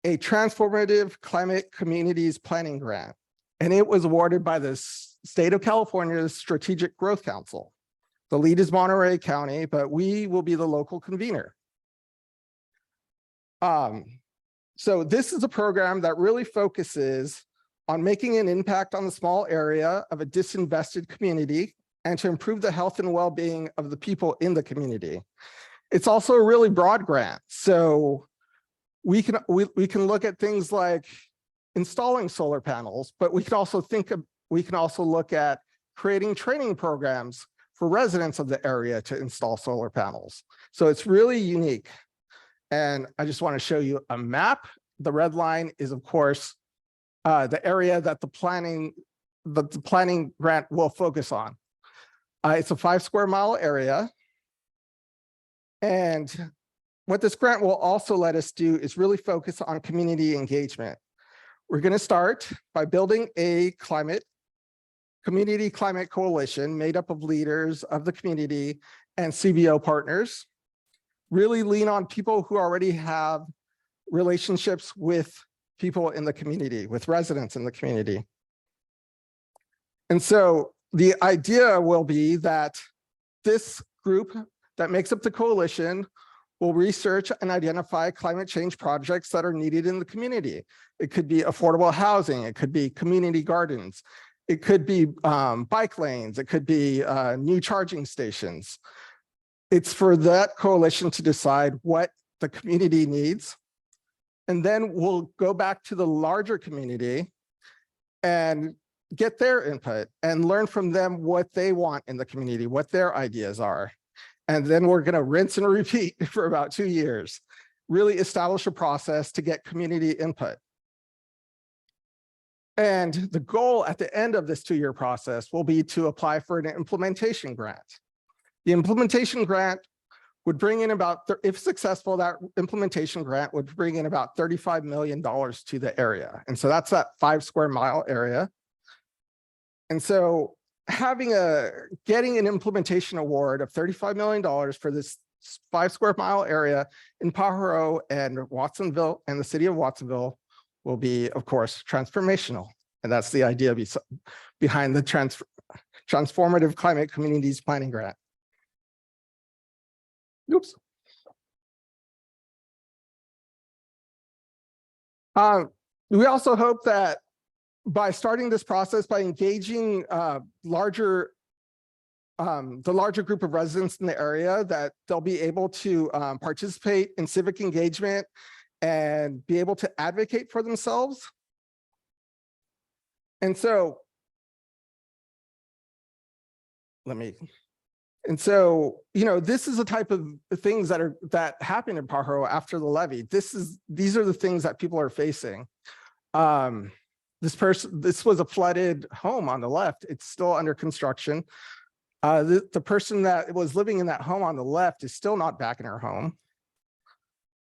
a Transformative Climate Communities Planning Grant. And it was awarded by the State of California's Strategic Growth Council. The lead is Monterey County, but we will be the local convener. So this is a program that really focuses on making an impact on the small area of a disinvested community and to improve the health and well-being of the people in the community. It's also a really broad grant. So we can look at things like installing solar panels, but we can also look at creating training programs for residents of the area to install solar panels. So it's really unique. And I just want to show you a map. The red line is, of course, the area that the planning grant will focus on. It's a 5 square mile area. And what this grant will also let us do is really focus on community engagement. We're going to start by building a community climate coalition made up of leaders of the community and CBO partners. Really lean on people who already have relationships with people in the community, with residents in the community. And so the idea will be that this group that makes up the coalition will research and identify climate change projects that are needed in the community. It could be affordable housing, it could be community gardens, it could be bike lanes, it could be new charging stations. It's for that coalition to decide what the community needs. And then we'll go back to the larger community and get their input and learn from them what they want in the community, what their ideas are. And then we're going to rinse and repeat for about 2 years, really establish a process to get community input. And the goal at the end of this 2-year process will be to apply for an implementation grant. The implementation grant would bring in about, if successful, that implementation grant would bring in about $35 million to the area. And so that's that 5 square mile area. And so getting an implementation award of $35 million for this 5 square mile area in Pajaro and Watsonville and the city of Watsonville will be, of course, transformational. And that's the idea behind the Transformative Climate Communities Planning Grant. Oops. We also hope that by starting this process, by engaging the larger group of residents in the area, that they'll be able to participate in civic engagement and be able to advocate for themselves. And so, this is the type of things that happen in Pajaro after the levy. These are the things that people are facing. This was a flooded home on the left. It's still under construction. The person that was living in that home on the left is still not back in her home.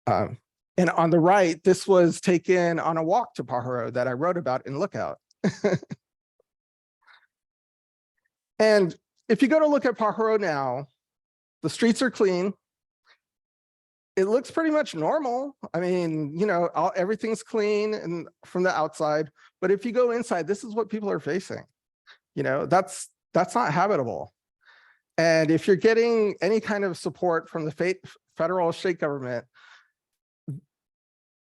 And on the right, this was taken on a walk to Pajaro that I wrote about in Lookout. And if you go to look at Pajaro now, the streets are clean. it looks pretty much normal. I mean, you know, everything's clean and from the outside, but if you go inside, this is what people are facing. You know, that's not habitable. And if you're getting any kind of support from the federal or state government,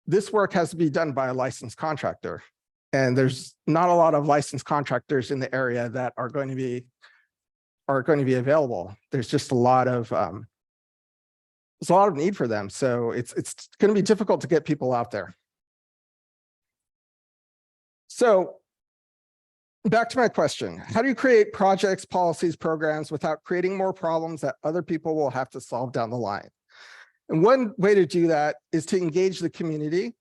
this work has to be done by a licensed contractor. And there's not a lot of licensed contractors in the area that are going to be available. There's just a lot of there's a lot of need for them. So it's going to be difficult to get people out there. So back to my question, how do you create projects, policies, programs without creating more problems that other people will have to solve down the line? And one way to do that is to engage the community,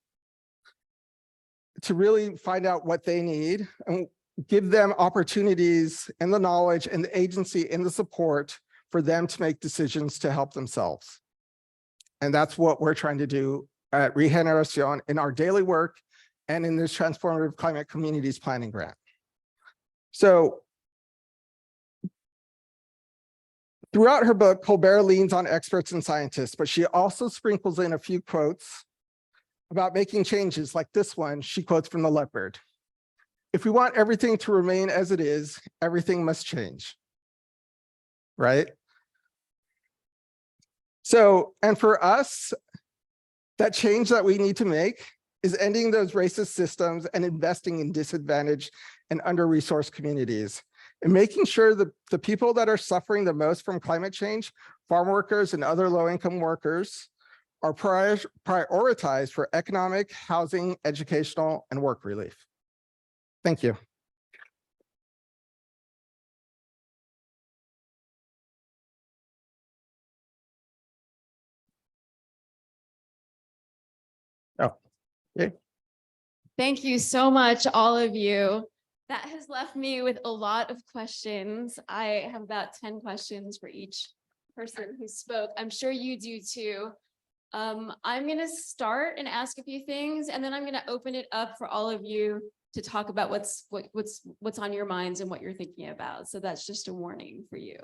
to really find out what they need and give them opportunities and the knowledge and the agency and the support for them to make decisions to help themselves. And that's what we're trying to do at Regeneración in our daily work and in this Transformative Climate Communities Planning Grant. So throughout her book, Colbert leans on experts and scientists, but she also sprinkles in a few quotes about making changes, like this one. She quotes from The Leopard. If we want everything to remain as it is, everything must change, right? So, and for us, that change that we need to make is ending those racist systems and investing in disadvantaged and under-resourced communities, and making sure that the people that are suffering the most from climate change, farm workers and other low-income workers, are prioritized for economic, housing, educational, and work relief. Thank you. Oh, yeah. Thank you so much, all of you. That has left me with a lot of questions. I have about 10 questions for each person who spoke. I'm sure you do too. I'm going to start and ask a few things, and then I'm going to open it up for all of you to talk about what's on your minds and what you're thinking about. So that's just a warning for you.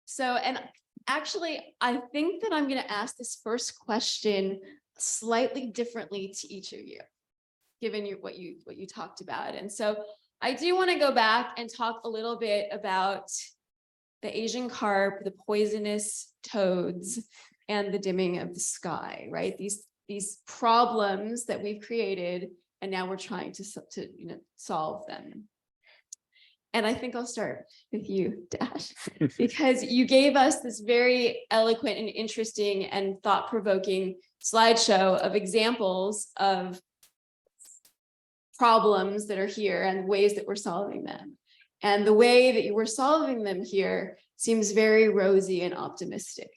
So, and actually, I think that I'm going to ask this first question slightly differently to each of you, given what you talked about. And so I do want to go back and talk a little bit about the Asian carp, the poisonous toads, and the dimming of the sky, right? These problems that we've created, and now we're trying to solve them. And I think I'll start with you, Dash, because you gave us this very eloquent and interesting and thought-provoking slideshow of examples of problems that are here and ways that we're solving them. And the way that you were solving them here seems very rosy and optimistic.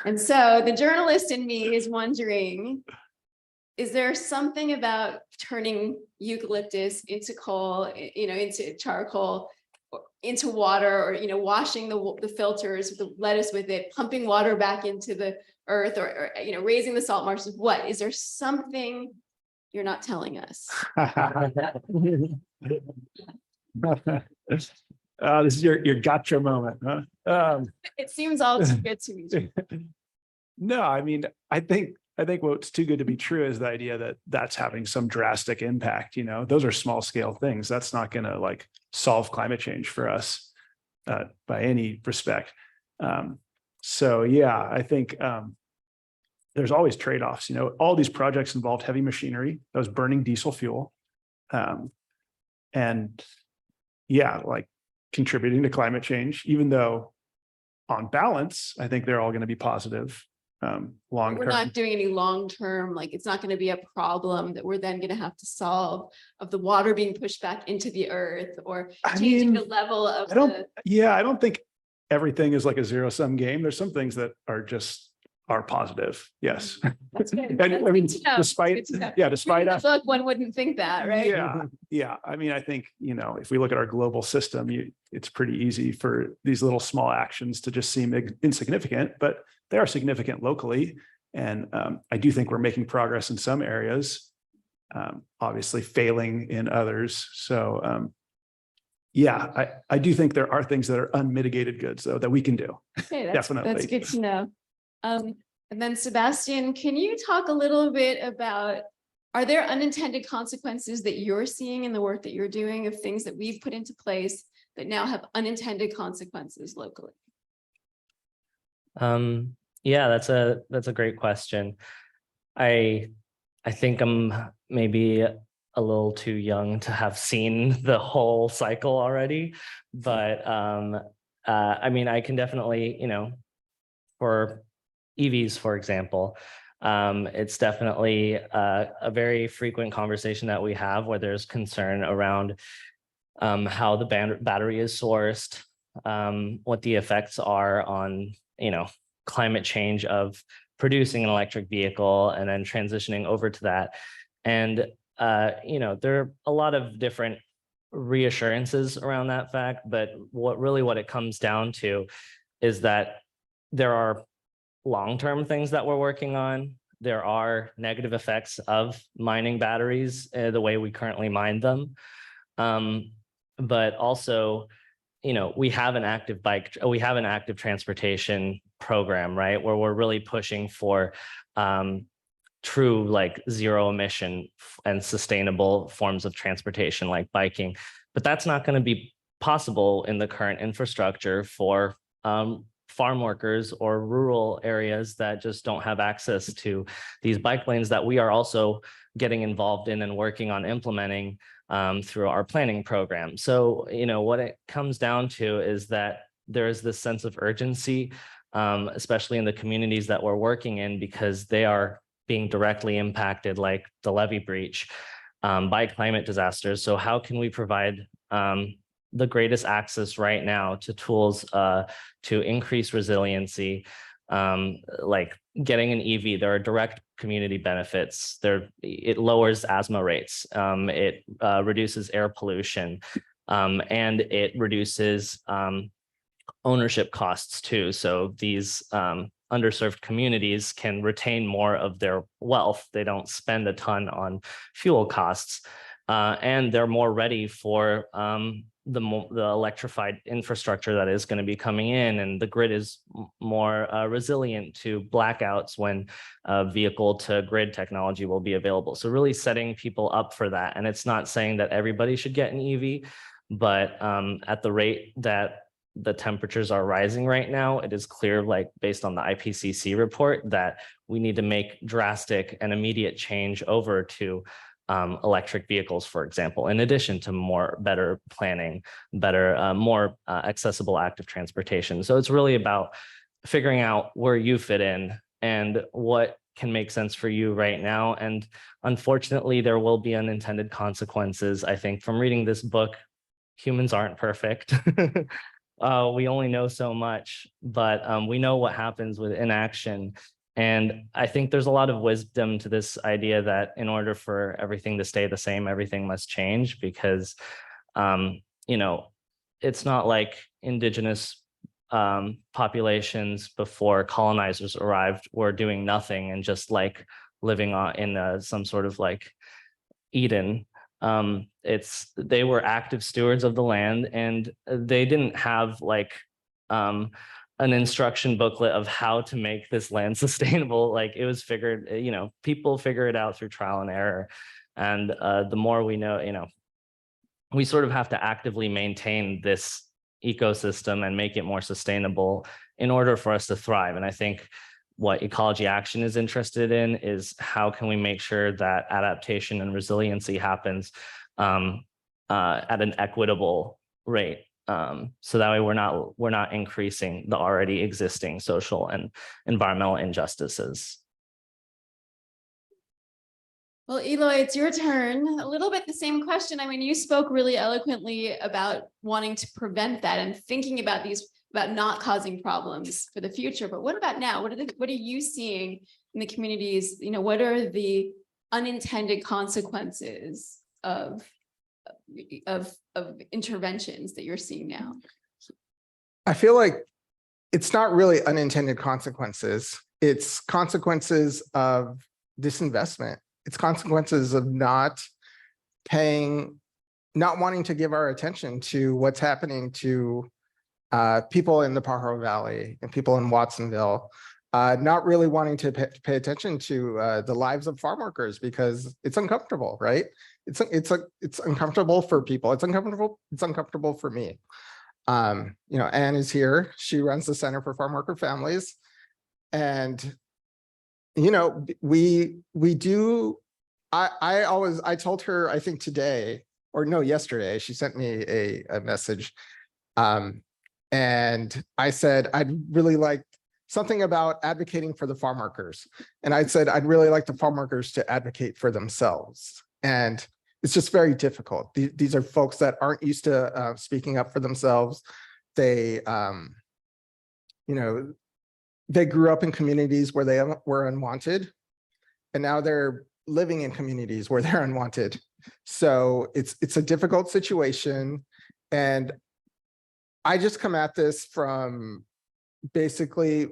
And so the journalist in me is wondering, is there something about turning eucalyptus into coal, into charcoal, into water, or, washing the filters, the lettuce with it, pumping water back into the earth, or raising the salt marshes? What, is there something you're not telling us? This is your gotcha moment, huh? It seems all too good to me. No, I mean, I think what's too good to be true is the idea that that's having some drastic impact. Those are small scale things. That's not going to solve climate change for us by any respect. So yeah, I think there's always trade-offs. All these projects involved heavy machinery that was burning diesel fuel, and yeah, contributing to climate change, even though on balance, I think they're all going to be positive long term. We're not doing any long term, it's not going to be a problem that we're then going to have to solve, of the water being pushed back into the earth, or changing the level of I don't think everything is like a zero-sum game. There's some things that are positive. Yes. That's good. And I mean, despite the book, one wouldn't think that, right? Yeah. I mean, I think, if we look at our global system, it's pretty easy for these little small actions to just seem insignificant, but they are significant locally. And I do think we're making progress in some areas, obviously failing in others. So yeah, I do think there are things that are unmitigated goods, though, that we can do. Okay, definitely. That's good to know. And then Sebastian, can you talk a little bit about, are there unintended consequences that you're seeing in the work that you're doing of things that we've put into place that now have unintended consequences locally? Yeah, that's a great question. I think I'm maybe a little too young to have seen the whole cycle already, but I mean, I can definitely, for EVs, for example, it's definitely a very frequent conversation that we have where there's concern around how the battery is sourced, what the effects are on, climate change of producing an electric vehicle and then transitioning over to that. And, there are a lot of different reassurances around that fact, but what it comes down to is that there are long-term things that we're working on. There are negative effects of mining batteries the way we currently mine them. But also, we have an active transportation program, right? Where we're really pushing for true like zero emission and sustainable forms of transportation like biking. But that's not going to be possible in the current infrastructure for farm workers or rural areas that just don't have access to these bike lanes that we are also getting involved in and working on implementing through our planning program. So, what it comes down to is that there is this sense of urgency, especially in the communities that we're working in, because they are being directly impacted, like the levee breach, by climate disasters. So how can we provide the greatest access right now to tools to increase resiliency, like getting an EV? There are direct community benefits. It lowers asthma rates, it reduces air pollution, and it reduces ownership costs too. So these underserved communities can retain more of their wealth. They don't spend a ton on fuel costs, and they're more ready for the electrified infrastructure that is going to be coming in, and the grid is more resilient to blackouts when vehicle to grid technology will be available. So really setting people up for that. And it's not saying that everybody should get an EV, but at the rate that the temperatures are rising right now, it is clear, like based on the IPCC report, that we need to make drastic and immediate change over to electric vehicles, for example, in addition to better planning, more accessible active transportation. So it's really about figuring out where you fit in and what can make sense for you right now. And unfortunately, there will be unintended consequences. I think from reading this book, humans aren't perfect. We only know so much, but we know what happens with inaction. And I think there's a lot of wisdom to this idea that in order for everything to stay the same, everything must change, because, it's not like indigenous populations before colonizers arrived were doing nothing and just like living in some sort of like Eden. They were active stewards of the land, and they didn't have like an instruction booklet of how to make this land sustainable. Like it was figured, people figure it out through trial and error. And the more we know, we sort of have to actively maintain this ecosystem and make it more sustainable in order for us to thrive. And I think what Ecology Action is interested in is how can we make sure that adaptation and resiliency happens at an equitable rate. So that way we're not increasing the already existing social and environmental injustices. Well, Eloy, it's your turn. A little bit the same question. I mean, you spoke really eloquently about wanting to prevent that and thinking about not causing problems for the future. But what about now? What are you seeing in the communities? What are the unintended consequences of interventions that you're seeing now? I feel like it's not really unintended consequences. It's consequences of disinvestment. It's consequences of not wanting to give our attention to what's happening to people in the Pajaro Valley and people in Watsonville. not really wanting to pay attention to the lives of farm workers because it's uncomfortable, right? It's uncomfortable for people. It's uncomfortable for me. Anne is here. She runs the Center for Farm Worker Families. And, we do, I told her, I think today, or no, yesterday, she sent me a message. And I said, I'd really like something about advocating for the farm workers. And I said, I'd really like the farm workers to advocate for themselves. And it's just very difficult. These are folks that aren't used to speaking up for themselves. They, they grew up in communities where they were unwanted, and now they're living in communities where they're unwanted. So it's a difficult situation. And I just come at this from basically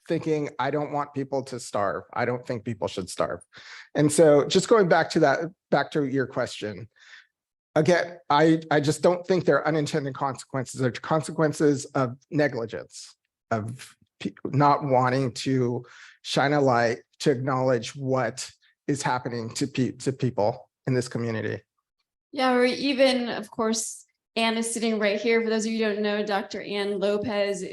thinking, I don't want people to starve. I don't think people should starve. And so just going back to your question, again, I just don't think they're unintended consequences. They're consequences of negligence, of not wanting to shine a light to acknowledge what is happening to people in this community. Yeah, or even, of course, Anne is sitting right here. For those of you who don't know, Dr. Ann Lopez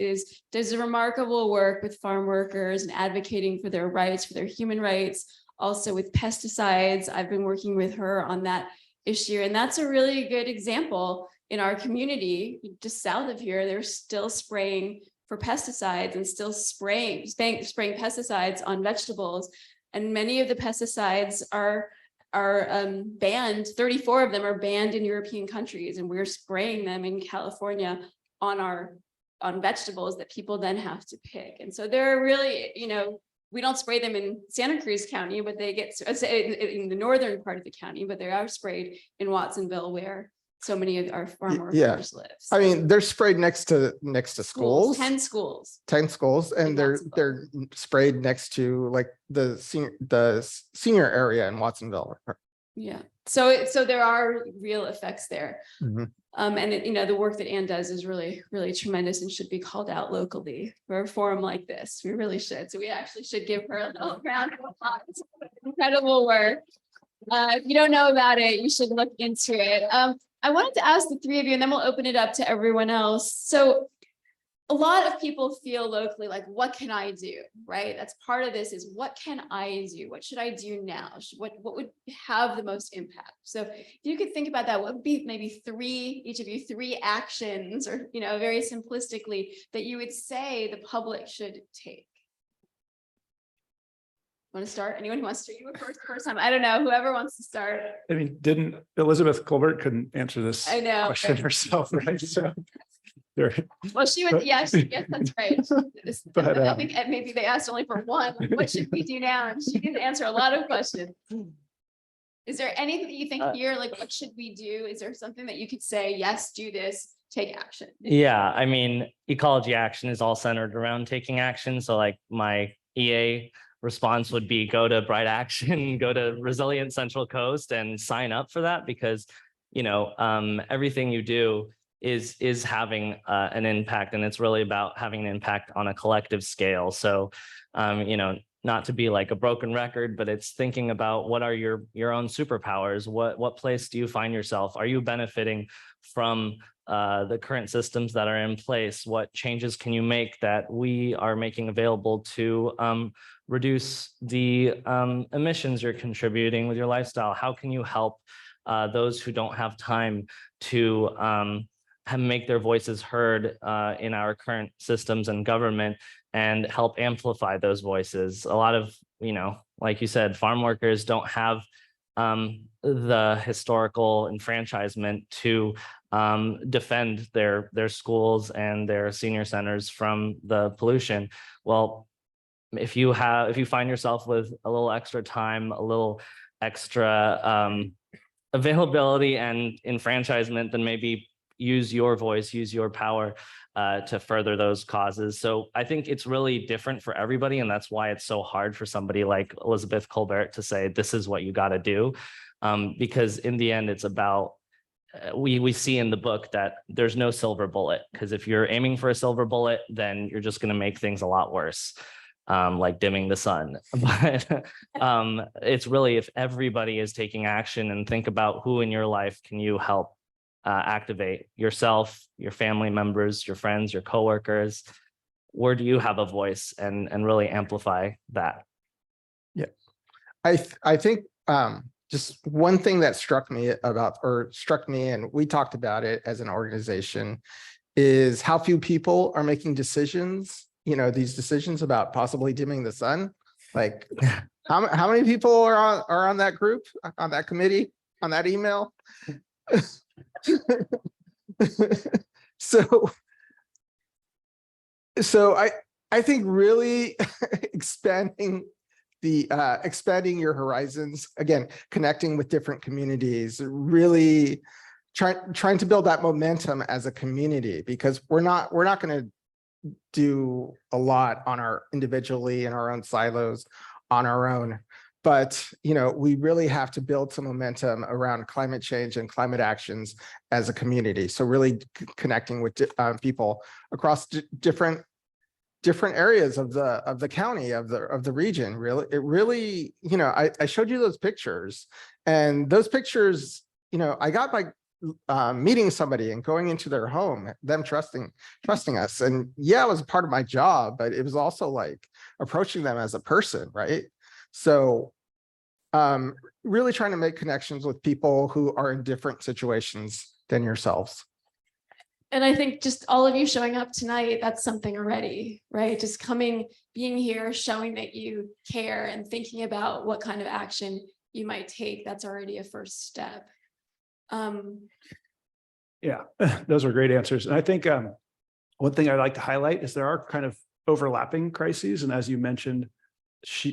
does a remarkable work with farm workers and advocating for their rights, for their human rights, also with pesticides. I've been working with her on that issue, and that's a really good example in our community. Just south of here, they're still spraying for pesticides and still spraying pesticides on vegetables, and many of the pesticides are banned. 34 of them are banned in European countries, and we're spraying them in California on vegetables that people then have to pick. And so they're really, we don't spray them in Santa Cruz County, but they get in the northern part of the county, but they are sprayed in Watsonville, where so many of our farm workers live. So I mean, they're sprayed next to schools. 10 schools. 10 schools, and they're sprayed next to like the senior area in Watsonville. Yeah. So there are real effects there. Mhm. And the work that Anne does is really, really tremendous and should be called out locally for a forum like this. We really should. So we actually should give her a little round of applause. Incredible work. If you don't know about it, you should look into it. I wanted to ask the three of you, and then we'll open it up to everyone else. So a lot of people feel locally like, what can I do, right? That's part of this, is what can I do? What should I do now? What would have the most impact? So if you could think about that, what would be maybe each of you, three actions, or, very simplistically, that you would say the public should take? Want to start? Anyone who wants to? You were first time. I don't know. Whoever wants to start. I mean, didn't Elizabeth Colbert couldn't answer this I know. question herself, right? So there. Well, she was, yes, that's right. But, I think maybe they asked only for one. What should we do now? And she didn't answer a lot of questions. Is there anything that you think here, like, what should we do? Is there something that you could say, yes, do this, take action? Yeah, I mean, ecology action is all centered around taking action. So like my EA response would be go to Bright Action, go to Resilient Central Coast and sign up for that, because, everything you do is having an impact, and it's really about having an impact on a collective scale. So, not to be like a broken record, but it's thinking about what are your own superpowers? What place do you find yourself? Are you benefiting from the current systems that are in place? What changes can you make that we are making available to reduce the emissions you're contributing with your lifestyle? How can you help those who don't have time to make their voices heard in our current systems and government, and help amplify those voices? A lot of, like you said, farm workers don't have the historical enfranchisement to defend their schools and their senior centers from the pollution. Well, if you find yourself with a little extra time, a little extra availability and enfranchisement, then maybe use your voice, use your power to further those causes. So I think it's really different for everybody, and that's why it's so hard for somebody like Elizabeth Colbert to say, this is what you got to do. Because in the end, it's about, we see in the book that there's no silver bullet, because if you're aiming for a silver bullet, then you're just going to make things a lot worse. like dimming the sun. But it's really if everybody is taking action, and think about who in your life can you help activate: yourself, your family members, your friends, your coworkers. Where do you have a voice, and really amplify that? I think just one thing that struck me and we talked about it as an organization, is how few people are making decisions, these decisions about possibly dimming the sun. Like how many people are on that group, on that committee, on that email? So I think really expanding your horizons, again, connecting with different communities, really trying to build that momentum as a community, because we're not going to do a lot on our individually in our own silos on our own. But, we really have to build some momentum around climate change and climate actions as a community. So really connecting with people across different areas of the county, of the region. Really, I showed you those pictures, and those pictures, I got by meeting somebody and going into their home, them trusting us. And yeah, it was a part of my job, but it was also like approaching them as a person, right? So really trying to make connections with people who are in different situations than yourselves. And I think just all of you showing up tonight, that's something already, right? Just coming, being here, showing that you care and thinking about what kind of action you might take. That's already a first step. Yeah, those are great answers. And I think one thing I'd like to highlight is there are kind of overlapping crises. And as you mentioned,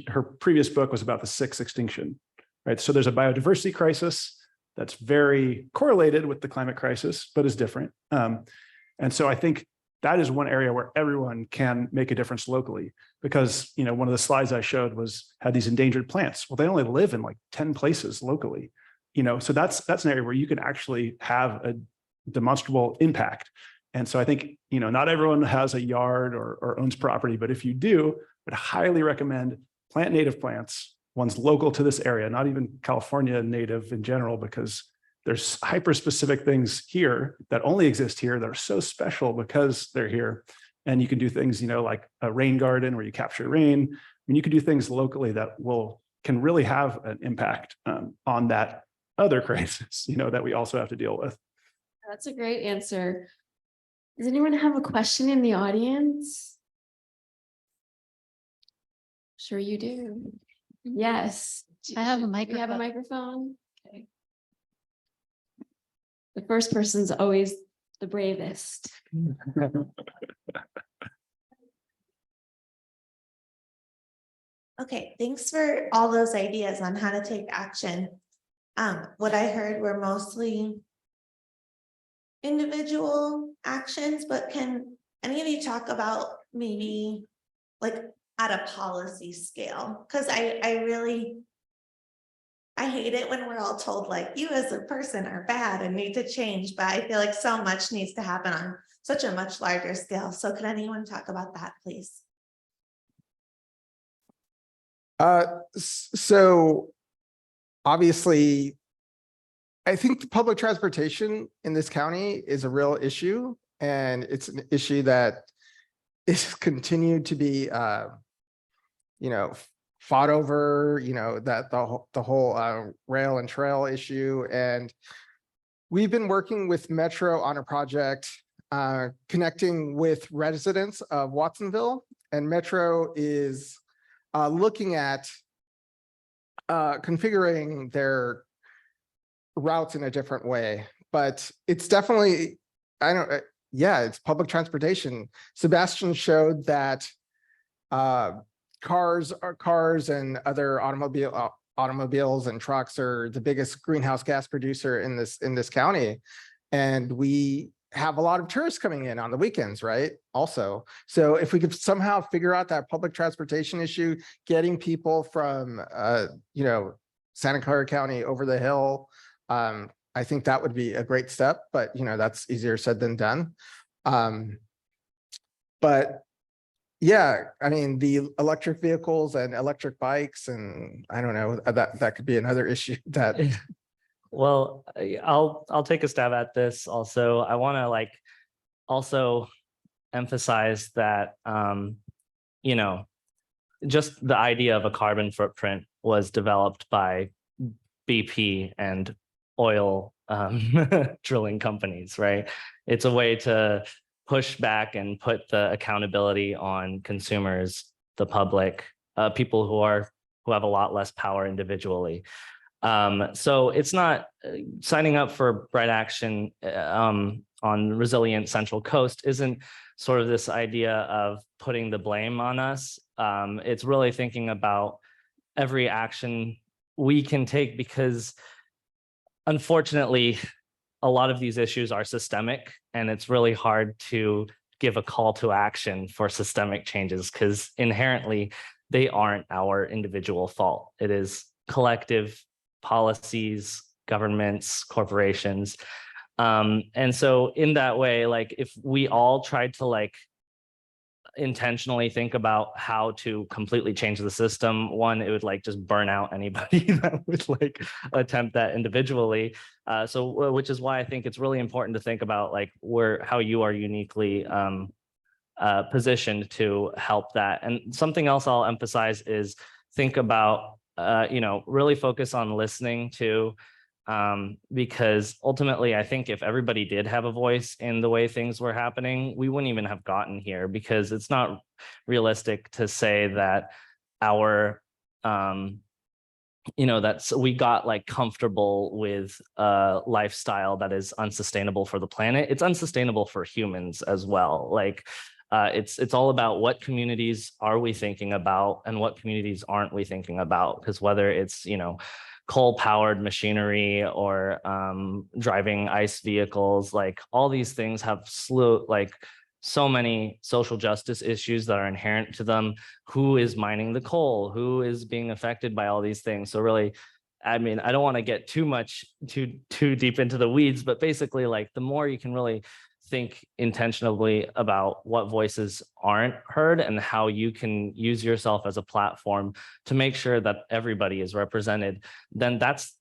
her previous book was about the sixth extinction, right? So there's a biodiversity crisis that's very correlated with the climate crisis, but is different. And so I think that is one area where everyone can make a difference locally, because, one of the slides I showed had these endangered plants. Well, they only live in like 10 places locally, so that's an area where you can actually have a demonstrable impact. And so I think, not everyone has a yard or owns property, but if you do, I would highly recommend plant native plants, ones local to this area, not even California native in general, because there's hyper-specific things here that only exist here that are so special because they're here. And you can do things, like a rain garden where you capture rain. I mean, you can do things locally that can really have an impact on that other crisis, that we also have to deal with. That's a great answer. Does anyone have a question in the audience? Sure you do. Yes. I have a We microphone. have a microphone. Okay. The first person's always the bravest. Okay, thanks for all those ideas on how to take action. What I heard were mostly individual actions, but can any of you talk about maybe like at a policy scale? Because I hate it when we're all told like you as a person are bad and need to change, but I feel like so much needs to happen on such a much larger scale. So can anyone talk about that, please? So obviously, I think the public transportation in this county is a real issue, and it's an issue that is continued to be, fought over, that the whole rail and trail issue. And we've been working with Metro on a project connecting with residents of Watsonville, and Metro is looking at configuring their routes in a different way. But it's definitely, it's public transportation. Sebastian showed that cars and other automobiles and trucks are the biggest greenhouse gas producer in this county. And we have a lot of tourists coming in on the weekends, right? Also, so if we could somehow figure out that public transportation issue, getting people from Santa Clara County over the hill, I think that would be a great step, but that's easier said than done. But Yeah, I mean, the electric vehicles and electric bikes, and I don't know, that could be another issue that, Well, I'll take a stab at this also. I want to like also emphasize that you know, just the idea of a carbon footprint was developed by BP and oil drilling companies, right? It's a way to push back and put the accountability on consumers, the public, people who have a lot less power individually. So it's not signing up for Bright Action on Resilient Central Coast isn't sort of this idea of putting the blame on us. It's really thinking about every action we can take, because unfortunately, a lot of these issues are systemic, and it's really hard to give a call to action for systemic changes because inherently they aren't our individual fault. It is collective policies, governments, corporations. And so in that way, like if we all tried to like intentionally think about how to completely change the system, one, it would like just burn out anybody that would like attempt that individually. So which is why I think it's really important to think about like how you are uniquely positioned to help that. And something else I'll emphasize is think about really focus on listening to, because ultimately I think if everybody did have a voice in the way things were happening, we wouldn't even have gotten here, because it's not realistic to say that our we got like comfortable with a lifestyle that is unsustainable for the planet. It's unsustainable for humans as well. Like it's all about what communities are we thinking about and what communities aren't we thinking about, because whether it's coal-powered machinery or driving ICE vehicles, like all these things have so many social justice issues that are inherent to them. Who is mining the coal? Who is being affected by all these things? So really, I mean, I don't want to get too deep into the weeds, but basically like the more you can really think intentionally about what voices aren't heard and how you can use yourself as a platform to make sure that everybody is represented, then that's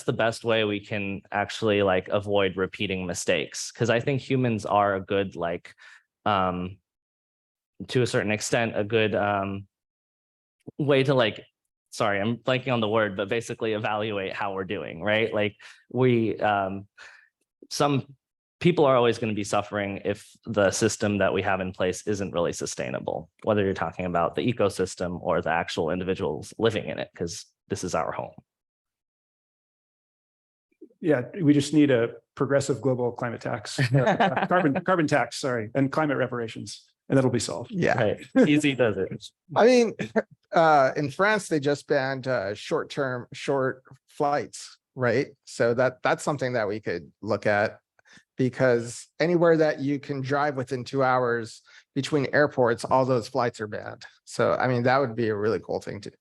the best way we can actually like avoid repeating mistakes. Because I think humans are a good to a certain extent, a good way to sorry, I'm blanking on the word, but basically evaluate how we're doing, right? Like some people are always going to be suffering if the system that we have in place isn't really sustainable, whether you're talking about the ecosystem or the actual individuals living in it, because this is our home. Yeah, we just need a progressive global climate tax, carbon tax, sorry, and climate reparations, and that'll be solved. yeah. Right. Easy does it. I mean, in France, they just banned short flights, right? So that's something that we could look at, because anywhere that you can drive within 2 hours between airports, all those flights are banned. So, I mean, that would be a really cool thing to,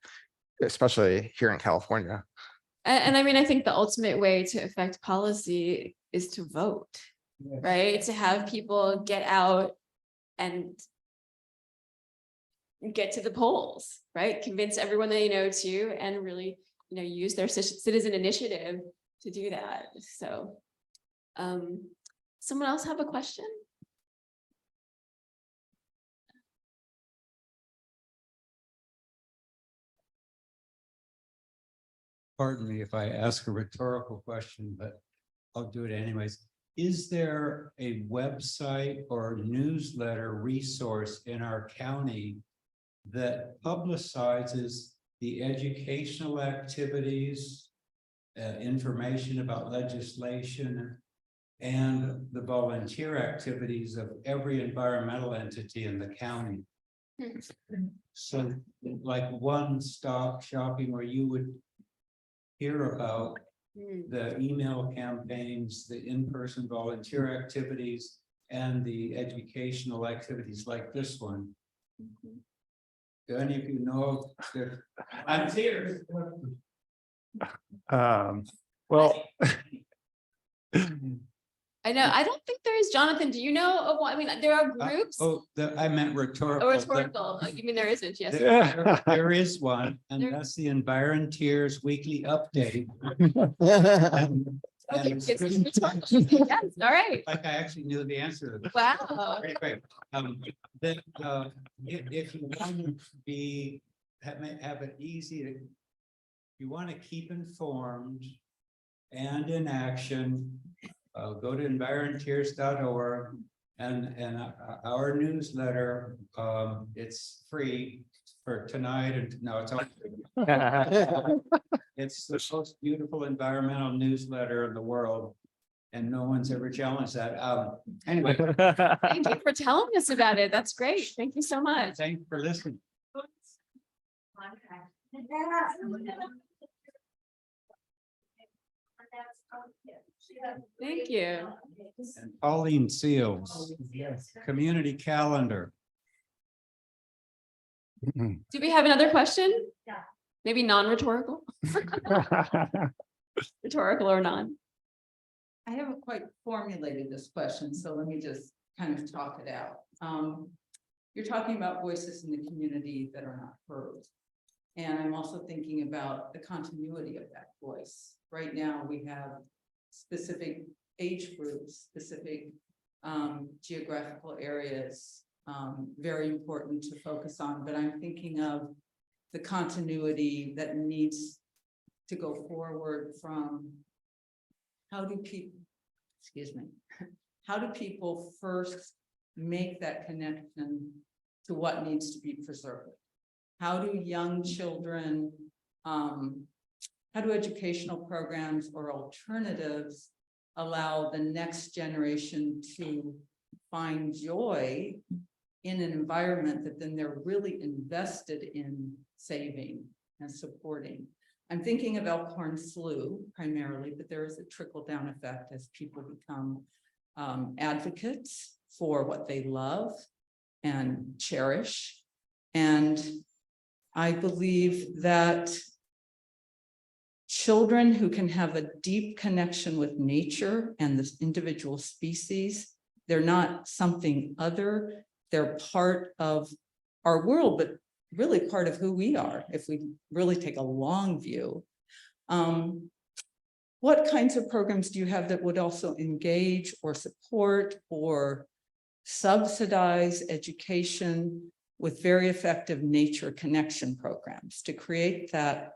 especially here in California. And I mean, I think the ultimate way to affect policy is to vote, right? To have people get out and get to the polls, right? Convince everyone they know to, and really, use their citizen initiative to do that. So, someone else have a question? Pardon me if I ask a rhetorical question, but I'll do it anyways. Is there a website or newsletter resource in our county that publicizes the educational activities, information about legislation, and the volunteer activities of every environmental entity in the county? So like one-stop shopping where you would hear about the email campaigns, the in-person volunteer activities, and the educational activities like this one. Do any of you know? I'm here. Well, I know, I don't think there is. Jonathan, do you know of one? I mean, there are groups. I meant rhetorical. Oh, rhetorical. You mean there isn't? Yes. There is one, and There- that's the Environteers Weekly Update. Okay, And it's rhetorical. Yes, all right. like I actually knew the answer to that. Wow. Very great. Then, if you want to be, have it easy to, you want to keep informed and in action, go to environteers.org and our newsletter, it's free for tonight and no, it's only it's the most beautiful environmental newsletter in the world. And no one's ever challenged that. Anyway, Thank you for telling us about it. That's great. Thank you so much. thanks for listening. Thank you. And Pauline Seals, community calendar. Do we have another question? Yeah. Maybe non-rhetorical, rhetorical or non? I haven't quite formulated this question, so let me just kind of talk it out. You're talking about voices in the community that are not heard. And I'm also thinking about the continuity of that voice. Right now, we have specific age groups, specific geographical areas, very important to focus on, but I'm thinking of the continuity that needs to go forward from how do people, excuse me, how do people first make that connection to what needs to be preserved? How do young children, how do educational programs or alternatives allow the next generation to find joy in an environment that then they're really invested in saving and supporting? I'm thinking of Elkhorn Slough primarily, but there is a trickle-down effect as people become advocates for what they love and cherish. And I believe that children who can have a deep connection with nature and this individual species, they're not something other, they're part of our world, but really part of who we are, if we really take a long view. What kinds of programs do you have that would also engage or support or subsidize education with very effective nature connection programs to create that?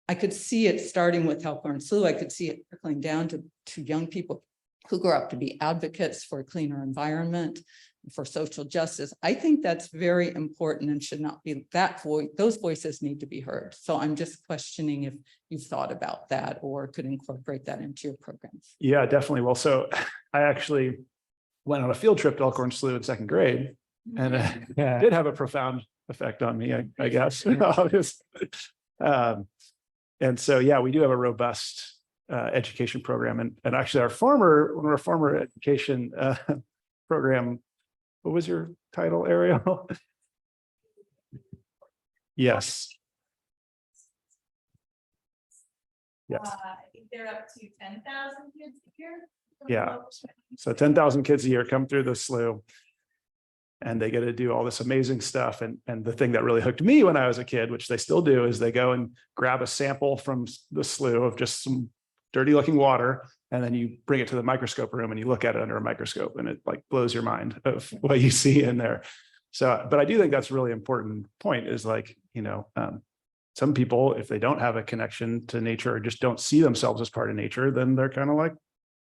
I could see it starting with Elkhorn Slough. I could see it trickling down to young people who grow up to be advocates for a cleaner environment, for social justice. I think that's very important and should not be that voice. Those voices need to be heard. So I'm just questioning if you've thought about that or could incorporate that into your programs. Yeah, definitely. Well, so I actually went on a field trip to Elkhorn Slough in second grade, and it did have a profound effect on me, I guess. And so, yeah, we do have a robust education program, and actually one of our former education program. What was your title, Ariel? Yes. Yes. I think they're up to 10,000 kids a year. Yeah. So 10,000 kids a year come through the slough, and they get to do all this amazing stuff. And the thing that really hooked me when I was a kid, which they still do, is they go and grab a sample from the slough of just some dirty looking water, and then you bring it to the microscope room and you look at it under a microscope, and it like blows your mind of what you see in there. So, but I do think that's a really important point, is like, some people, if they don't have a connection to nature or just don't see themselves as part of nature, then they're kind of like,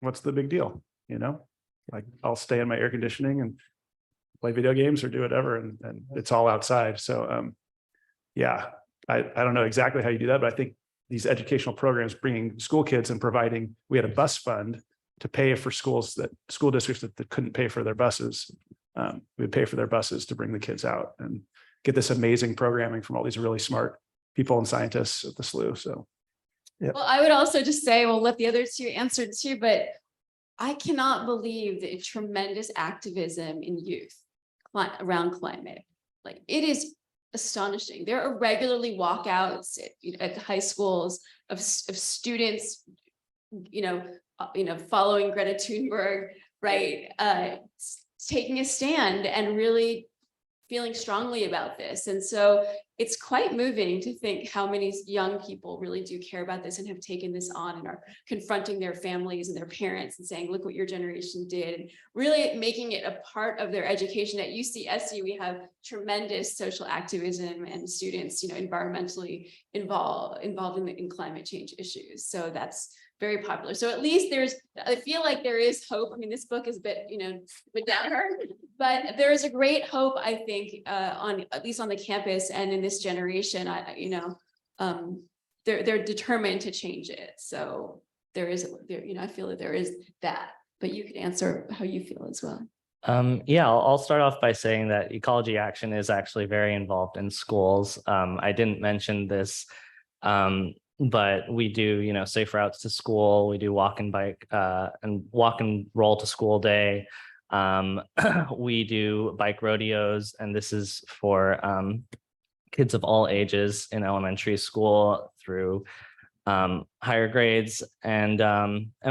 what's the big deal? Like, I'll stay in my air conditioning and play video games or do whatever, and it's all outside. So yeah, I don't know exactly how you do that, but I think these educational programs, bringing school kids and providing, we had a bus fund to pay for school districts that couldn't pay for their buses. We'd pay for their buses to bring the kids out and get this amazing programming from all these really smart people and scientists at the slough. So yeah. Well, I would also just say, we'll let the other two answer too, but I cannot believe the tremendous activism in youth around climate. Like, it is astonishing. There are regularly walkouts at high schools of students, following Greta Thunberg, right? Taking a stand and really feeling strongly about this. And so it's quite moving to think how many young people really do care about this and have taken this on and are confronting their families and their parents and saying, look what your generation did, and really making it a part of their education. At UCSU, we have tremendous social activism and students, environmentally involved in climate change issues. So that's very popular. So at least I feel like there is hope. I mean, this book is a bit, a downer, but there is a great hope, I think, at least on the campus and in this generation. They're determined to change it. So I feel that there is that, but you could answer how you feel as well. Yeah, I'll start off by saying that Ecology Action is actually very involved in schools. I didn't mention this, but we do, safe routes to school. We do walk and bike and walk and roll to school day. We do bike rodeos, and this is for kids of all ages in elementary school through higher grades. And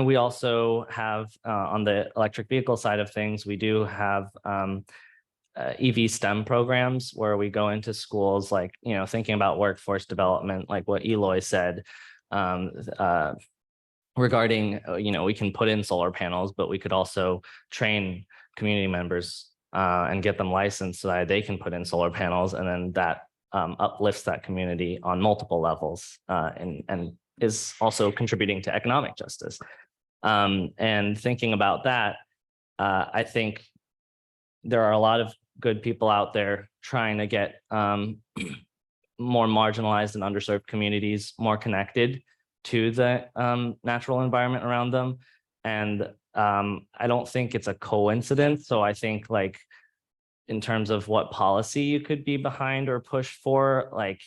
we also have on the electric vehicle side of things, we do have EV STEM programs where we go into schools, like, thinking about workforce development, like what Eloy said, regarding, we can put in solar panels, but we could also train community members and get them licensed so that they can put in solar panels, and then that uplifts that community on multiple levels and is also contributing to economic justice. And thinking about that, I think there are a lot of good people out there trying to get more marginalized and underserved communities more connected to the natural environment around them. And I don't think it's a coincidence. So I think, like, in terms of what policy you could be behind or push for, like,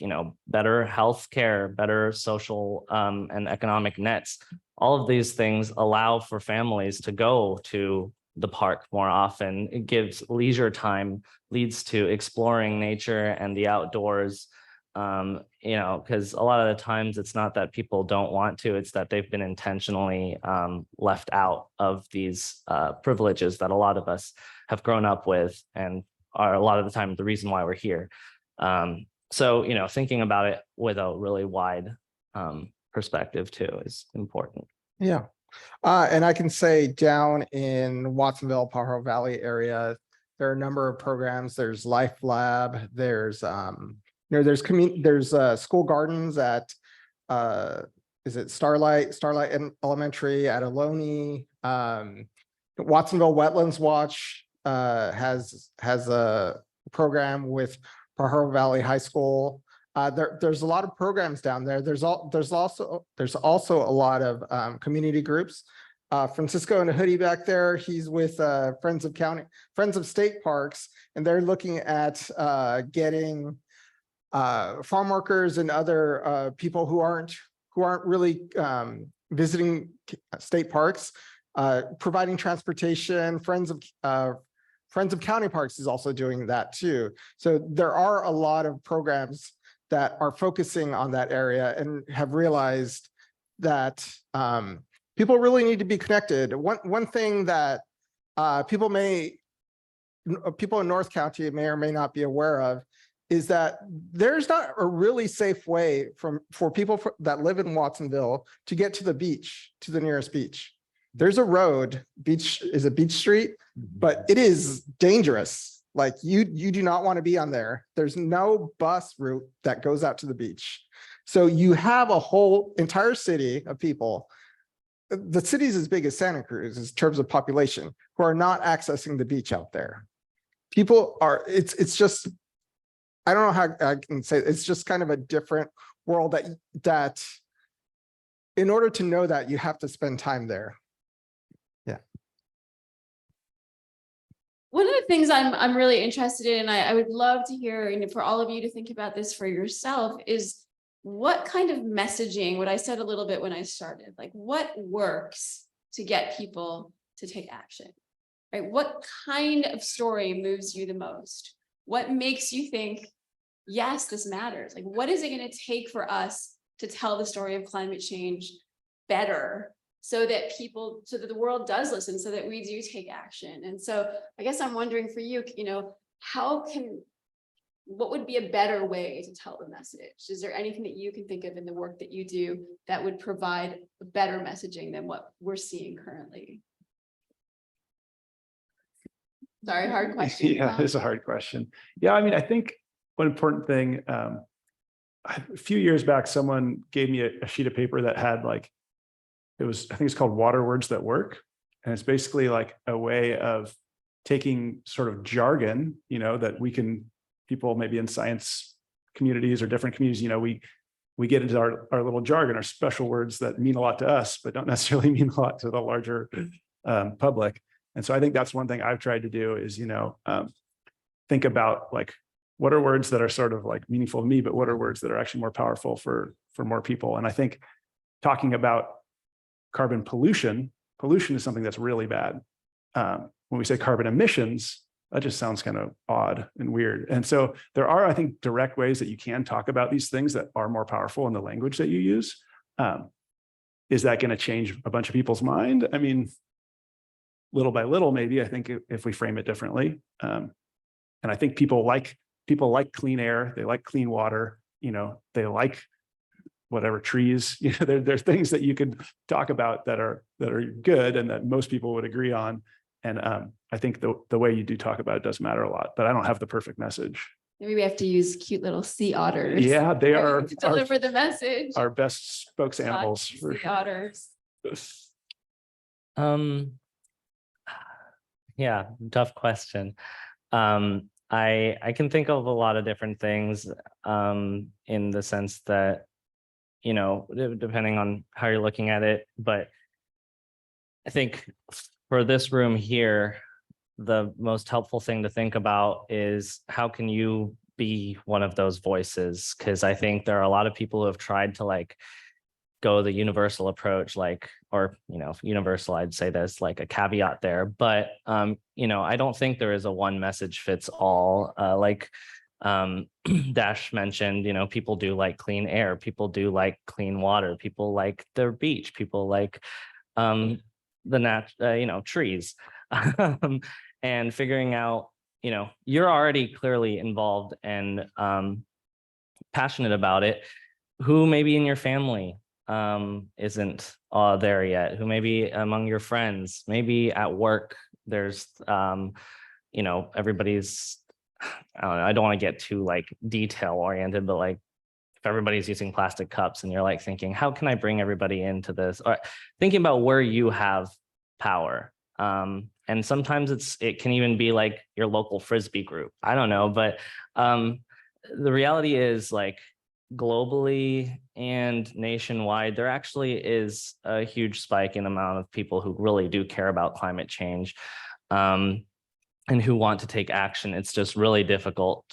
better healthcare, better social and economic nets, all of these things allow for families to go to the park more often. It gives leisure time, leads to exploring nature and the outdoors, because a lot of the times it's not that people don't want to, it's that they've been intentionally left out of these privileges that a lot of us have grown up with and are a lot of the time the reason why we're here. So, thinking about it with a really wide perspective too is important. Yeah. And I can say down in Watsonville, Pajaro Valley area, there are a number of programs. There's Life Lab. There's there's school gardens at is it Starlight Elementary at Ohlone. Watsonville Wetlands Watch has a program with Pajaro Valley High School. There's a lot of programs down there. There's also a lot of community groups. Francisco and a hoodie back there, he's with Friends of State Parks, and they're looking at getting farm workers and other people who aren't really visiting state parks, providing transportation. Friends of County Parks is also doing that too. So there are a lot of programs that are focusing on that area and have realized that people really need to be connected. One thing that people in North County may or may not be aware of is that there's not a really safe way for people that live in Watsonville to get to the beach, to the nearest beach. There's a road, Beach Street, but it is dangerous. Like you do not want to be on there. There's no bus route that goes out to the beach. So you have a whole entire city of people. The city's as big as Santa Cruz in terms of population, who are not accessing the beach out there. People are, it's just, I don't know how I can say it. It's just kind of a different world that in order to know that, you have to spend time there. Yeah. One of the things I'm really interested in, I would love to hear, and for all of you to think about this for yourself, is what kind of messaging, what I said a little bit when I started, like what works to get people to take action, right? What kind of story moves you the most? What makes you think, yes, this matters? Like, what is it going to take for us to tell the story of climate change better so that the world does listen, so that we do take action. And so I guess I'm wondering for you, what would be a better way to tell the message? Is there anything that you can think of in the work that you do that would provide better messaging than what we're seeing currently? Sorry, hard question. Yeah, it's a hard question. Yeah, I mean, I think one important thing, a few years back, someone gave me a sheet of paper that had I think it's called Water Words That Work. And it's basically like a way of taking sort of jargon, that people maybe in science communities or different communities, we get into our little jargon, our special words that mean a lot to us, but don't necessarily mean a lot to the larger public. And so I think that's one thing I've tried to do is, think about what are words that are sort of meaningful to me, but what are words that are actually more powerful for more people. And I think talking about carbon pollution is something that's really bad. When we say carbon emissions, that just sounds kind of odd and weird. And so there are, I think, direct ways that you can talk about these things that are more powerful in the language that you use. Is that going to change a bunch of people's mind? I mean, little by little, maybe. I think if we frame it differently, and I think people like clean air, they like clean water, they like whatever trees. There's things that you could talk about that are good and that most people would agree on. And I think the way you do talk about it does matter a lot. But I don't have the perfect message. Maybe we have to use cute little sea otters. Yeah, they are to deliver the message. Our best spokes animals. Sea otters. Yeah, tough question. I can think of a lot of different things in the sense that, depending on how you're looking at it, but I think for this room here, the most helpful thing to think about is how can you be one of those voices? Because I think there are a lot of people who have tried to go the universal approach, universal, I'd say there's a caveat there, but I don't think there is a one message fits all. Dash mentioned, people do like clean air, people do like clean water, people like their beach, people like trees. And figuring out, you're already clearly involved and passionate about it. Who maybe in your family isn't there yet, who maybe among your friends, maybe at work, there's everybody's, I don't want to get too detail oriented, but if everybody's using plastic cups and you're thinking, how can I bring everybody into this, or thinking about where you have power. And sometimes it can even be your local Frisbee group, I don't know, but the reality is globally and nationwide, there actually is a huge spike in the amount of people who really do care about climate change and who want to take action. It's just really difficult,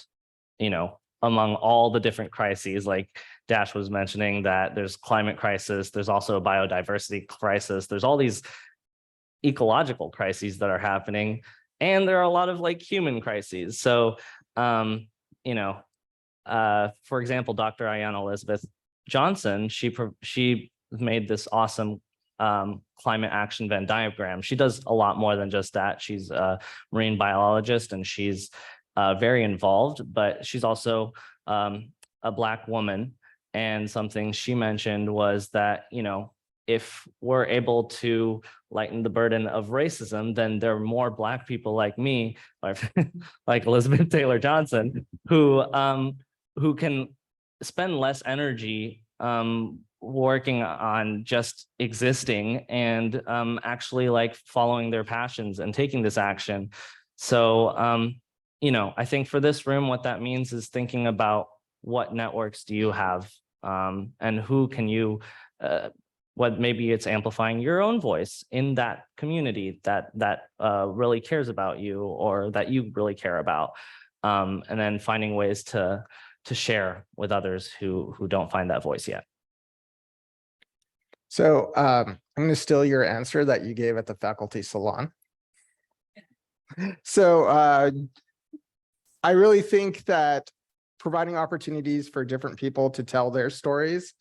among all the different crises, like Dash was mentioning, that there's climate crisis, there's also a biodiversity crisis, there's all these ecological crises that are happening, and there are a lot of human crises. So, for example, Dr. Ayanna Elizabeth Johnson, she made this awesome climate action Venn diagram. She does a lot more than just that. She's a marine biologist and she's very involved, but she's also a Black woman. And something she mentioned was that, if we're able to lighten the burden of racism, then there are more Black people like me, like Elizabeth Taylor Johnson, who can spend less energy working on just existing and actually following their passions and taking this action. So, I think for this room, what that means is thinking about what networks do you have and who can you, what maybe it's amplifying your own voice in that community that really cares about you or that you really care about, and then finding ways to share with others who don't find that voice yet. So I'm going to steal your answer that you gave at the faculty salon. So I really think that providing opportunities for different people to tell their stories,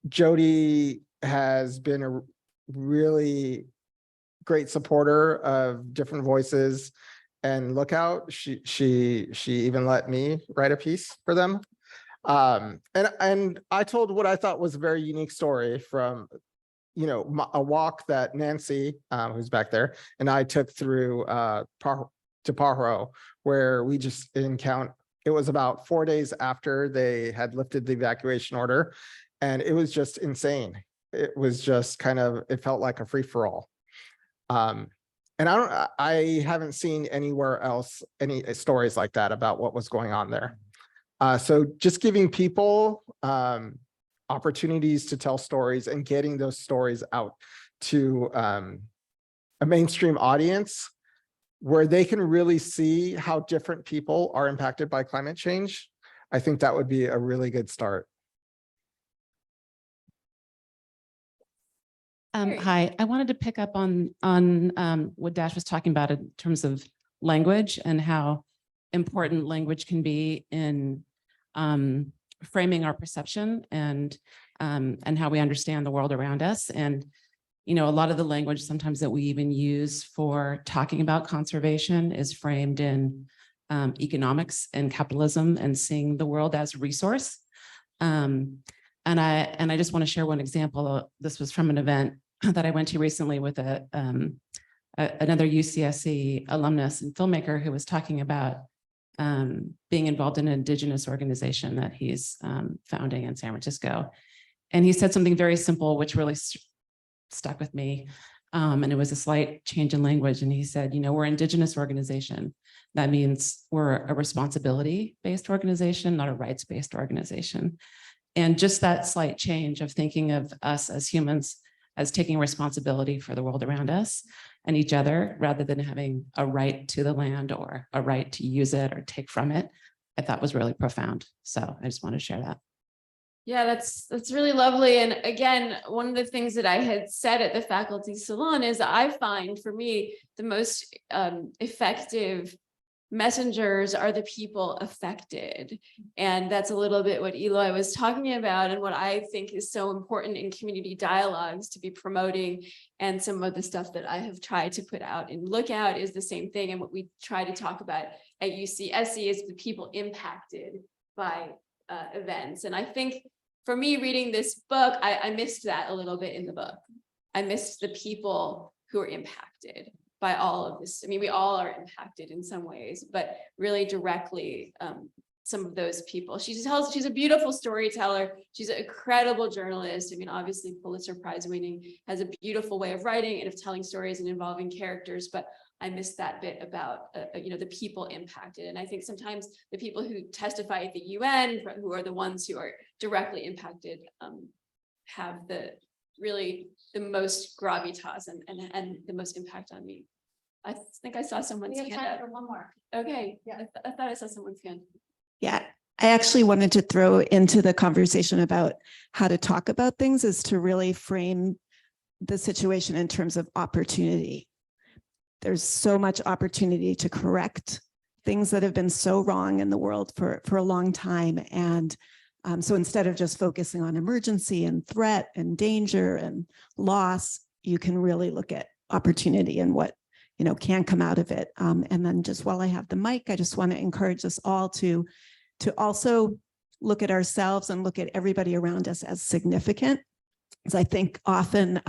Jody has been a really great supporter of different voices and Lookout. She even let me write a piece for them. And I told what I thought was a very unique story from, you know, a walk that Nancy, who's back there, and I took through to Pajaro, where we just it was about 4 days after they had lifted the evacuation order, and it was just insane. It was just it felt like a free-for-all. And I haven't seen anywhere else any stories like that about what was going on there. So just giving people opportunities to tell stories and getting those stories out to a mainstream audience where they can really see how different people are impacted by climate change. I think that would be a really good start. Hi, I wanted to pick up on what Dash was talking about in terms of language and how important language can be in framing our perception and how we understand the world around us. And, you know, a lot of the language sometimes that we even use for talking about conservation is framed in economics and capitalism and seeing the world as a resource. And I just want to share one example. This was from an event that I went to recently with another UCSC alumnus and filmmaker who was talking about being involved in an Indigenous organization that he's founding in San Francisco. And he said something very simple, which really stuck with me. And it was a slight change in language. And he said, you know, we're an Indigenous organization. That means we're a responsibility-based organization, not a rights-based organization. And just that slight change of thinking of us as humans as taking responsibility for the world around us and each other, rather than having a right to the land or a right to use it or take from it, I thought was really profound. So I just want to share that. Yeah, that's really lovely. And again, one of the things that I had said at the faculty salon is I find for me, the most effective messengers are the people affected. And that's a little bit what Eloy was talking about and what I think is so important in community dialogues to be promoting. And some of the stuff that I have tried to put out in Lookout is the same thing. And what we try to talk about at UCSC is the people impacted by events. And I think for me reading this book, I missed that a little bit in the book. I missed the people who are impacted by all of this. I mean, we all are impacted in some ways, but really directly some of those people. She's a beautiful storyteller. She's an incredible journalist. I mean, obviously Pulitzer Prize winning, has a beautiful way of writing and of telling stories and involving characters, but I missed that bit about, you know, the people impacted. And I think sometimes the people who testify at the UN, who are the ones who are directly impacted, have really the most gravitas and the most impact on me. I think I saw someone's hand up. For one more. Okay, yeah, I thought I saw someone's hand. Yeah, I actually wanted to throw into the conversation about how to talk about things is to really frame the situation in terms of opportunity. There's so much opportunity to correct things that have been so wrong in the world for a long time. And so instead of just focusing on emergency and threat and danger and loss, you can really look at opportunity and what, you know, can come out of it. And then just while I have the mic, I just want to encourage us all to also look at ourselves and look at everybody around us as significant. Because I think often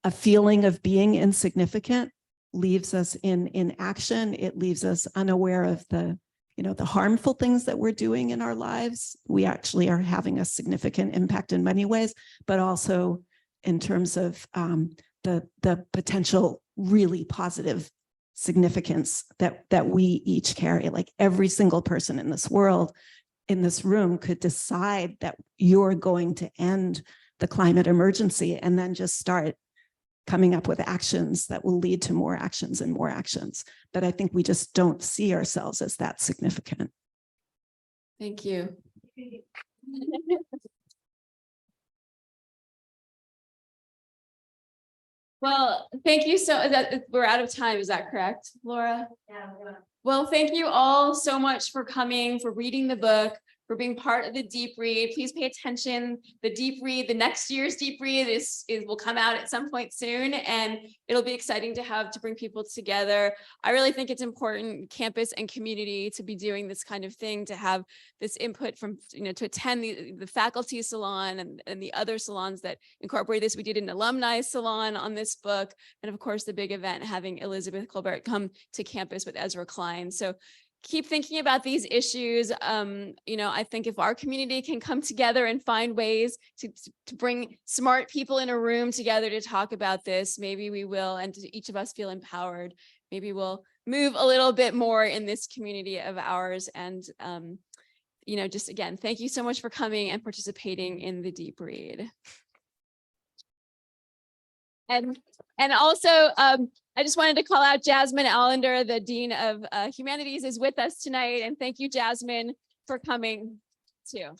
a feeling of being insignificant leaves us in inaction. It leaves us unaware of the harmful things that we're doing in our lives. We actually are having a significant impact in many ways, but also in terms of the potential really positive significance that we each carry. Like every single person in this world, in this room, could decide that you're going to end the climate emergency and then just start coming up with actions that will lead to more actions and more actions. But I think we just don't see ourselves as that significant. Thank you. Well, thank you we're out of time. Is that correct, Laura? Yeah. Well, thank you all so much for coming, for reading the book, for being part of the Deep Read. Please pay attention. The Deep Read, the next year's Deep Read will come out at some point soon, and it'll be exciting to bring people together. I really think it's important, campus and community, to be doing this kind of thing, to have this input from, to attend the faculty salon and the other salons that incorporate this. We did an alumni salon on this book, and of course the big event having Elizabeth Colbert come to campus with Ezra Klein. So keep thinking about these issues. I think if our community can come together and find ways to bring smart people in a room together to talk about this, maybe we will, and to each of us feel empowered, maybe we'll move a little bit more in this community of ours. And, just again, thank you so much for coming and participating in the Deep Read. And also, I just wanted to call out Jasmine Allender, the Dean of Humanities, is with us tonight. And thank you, Jasmine, for coming too.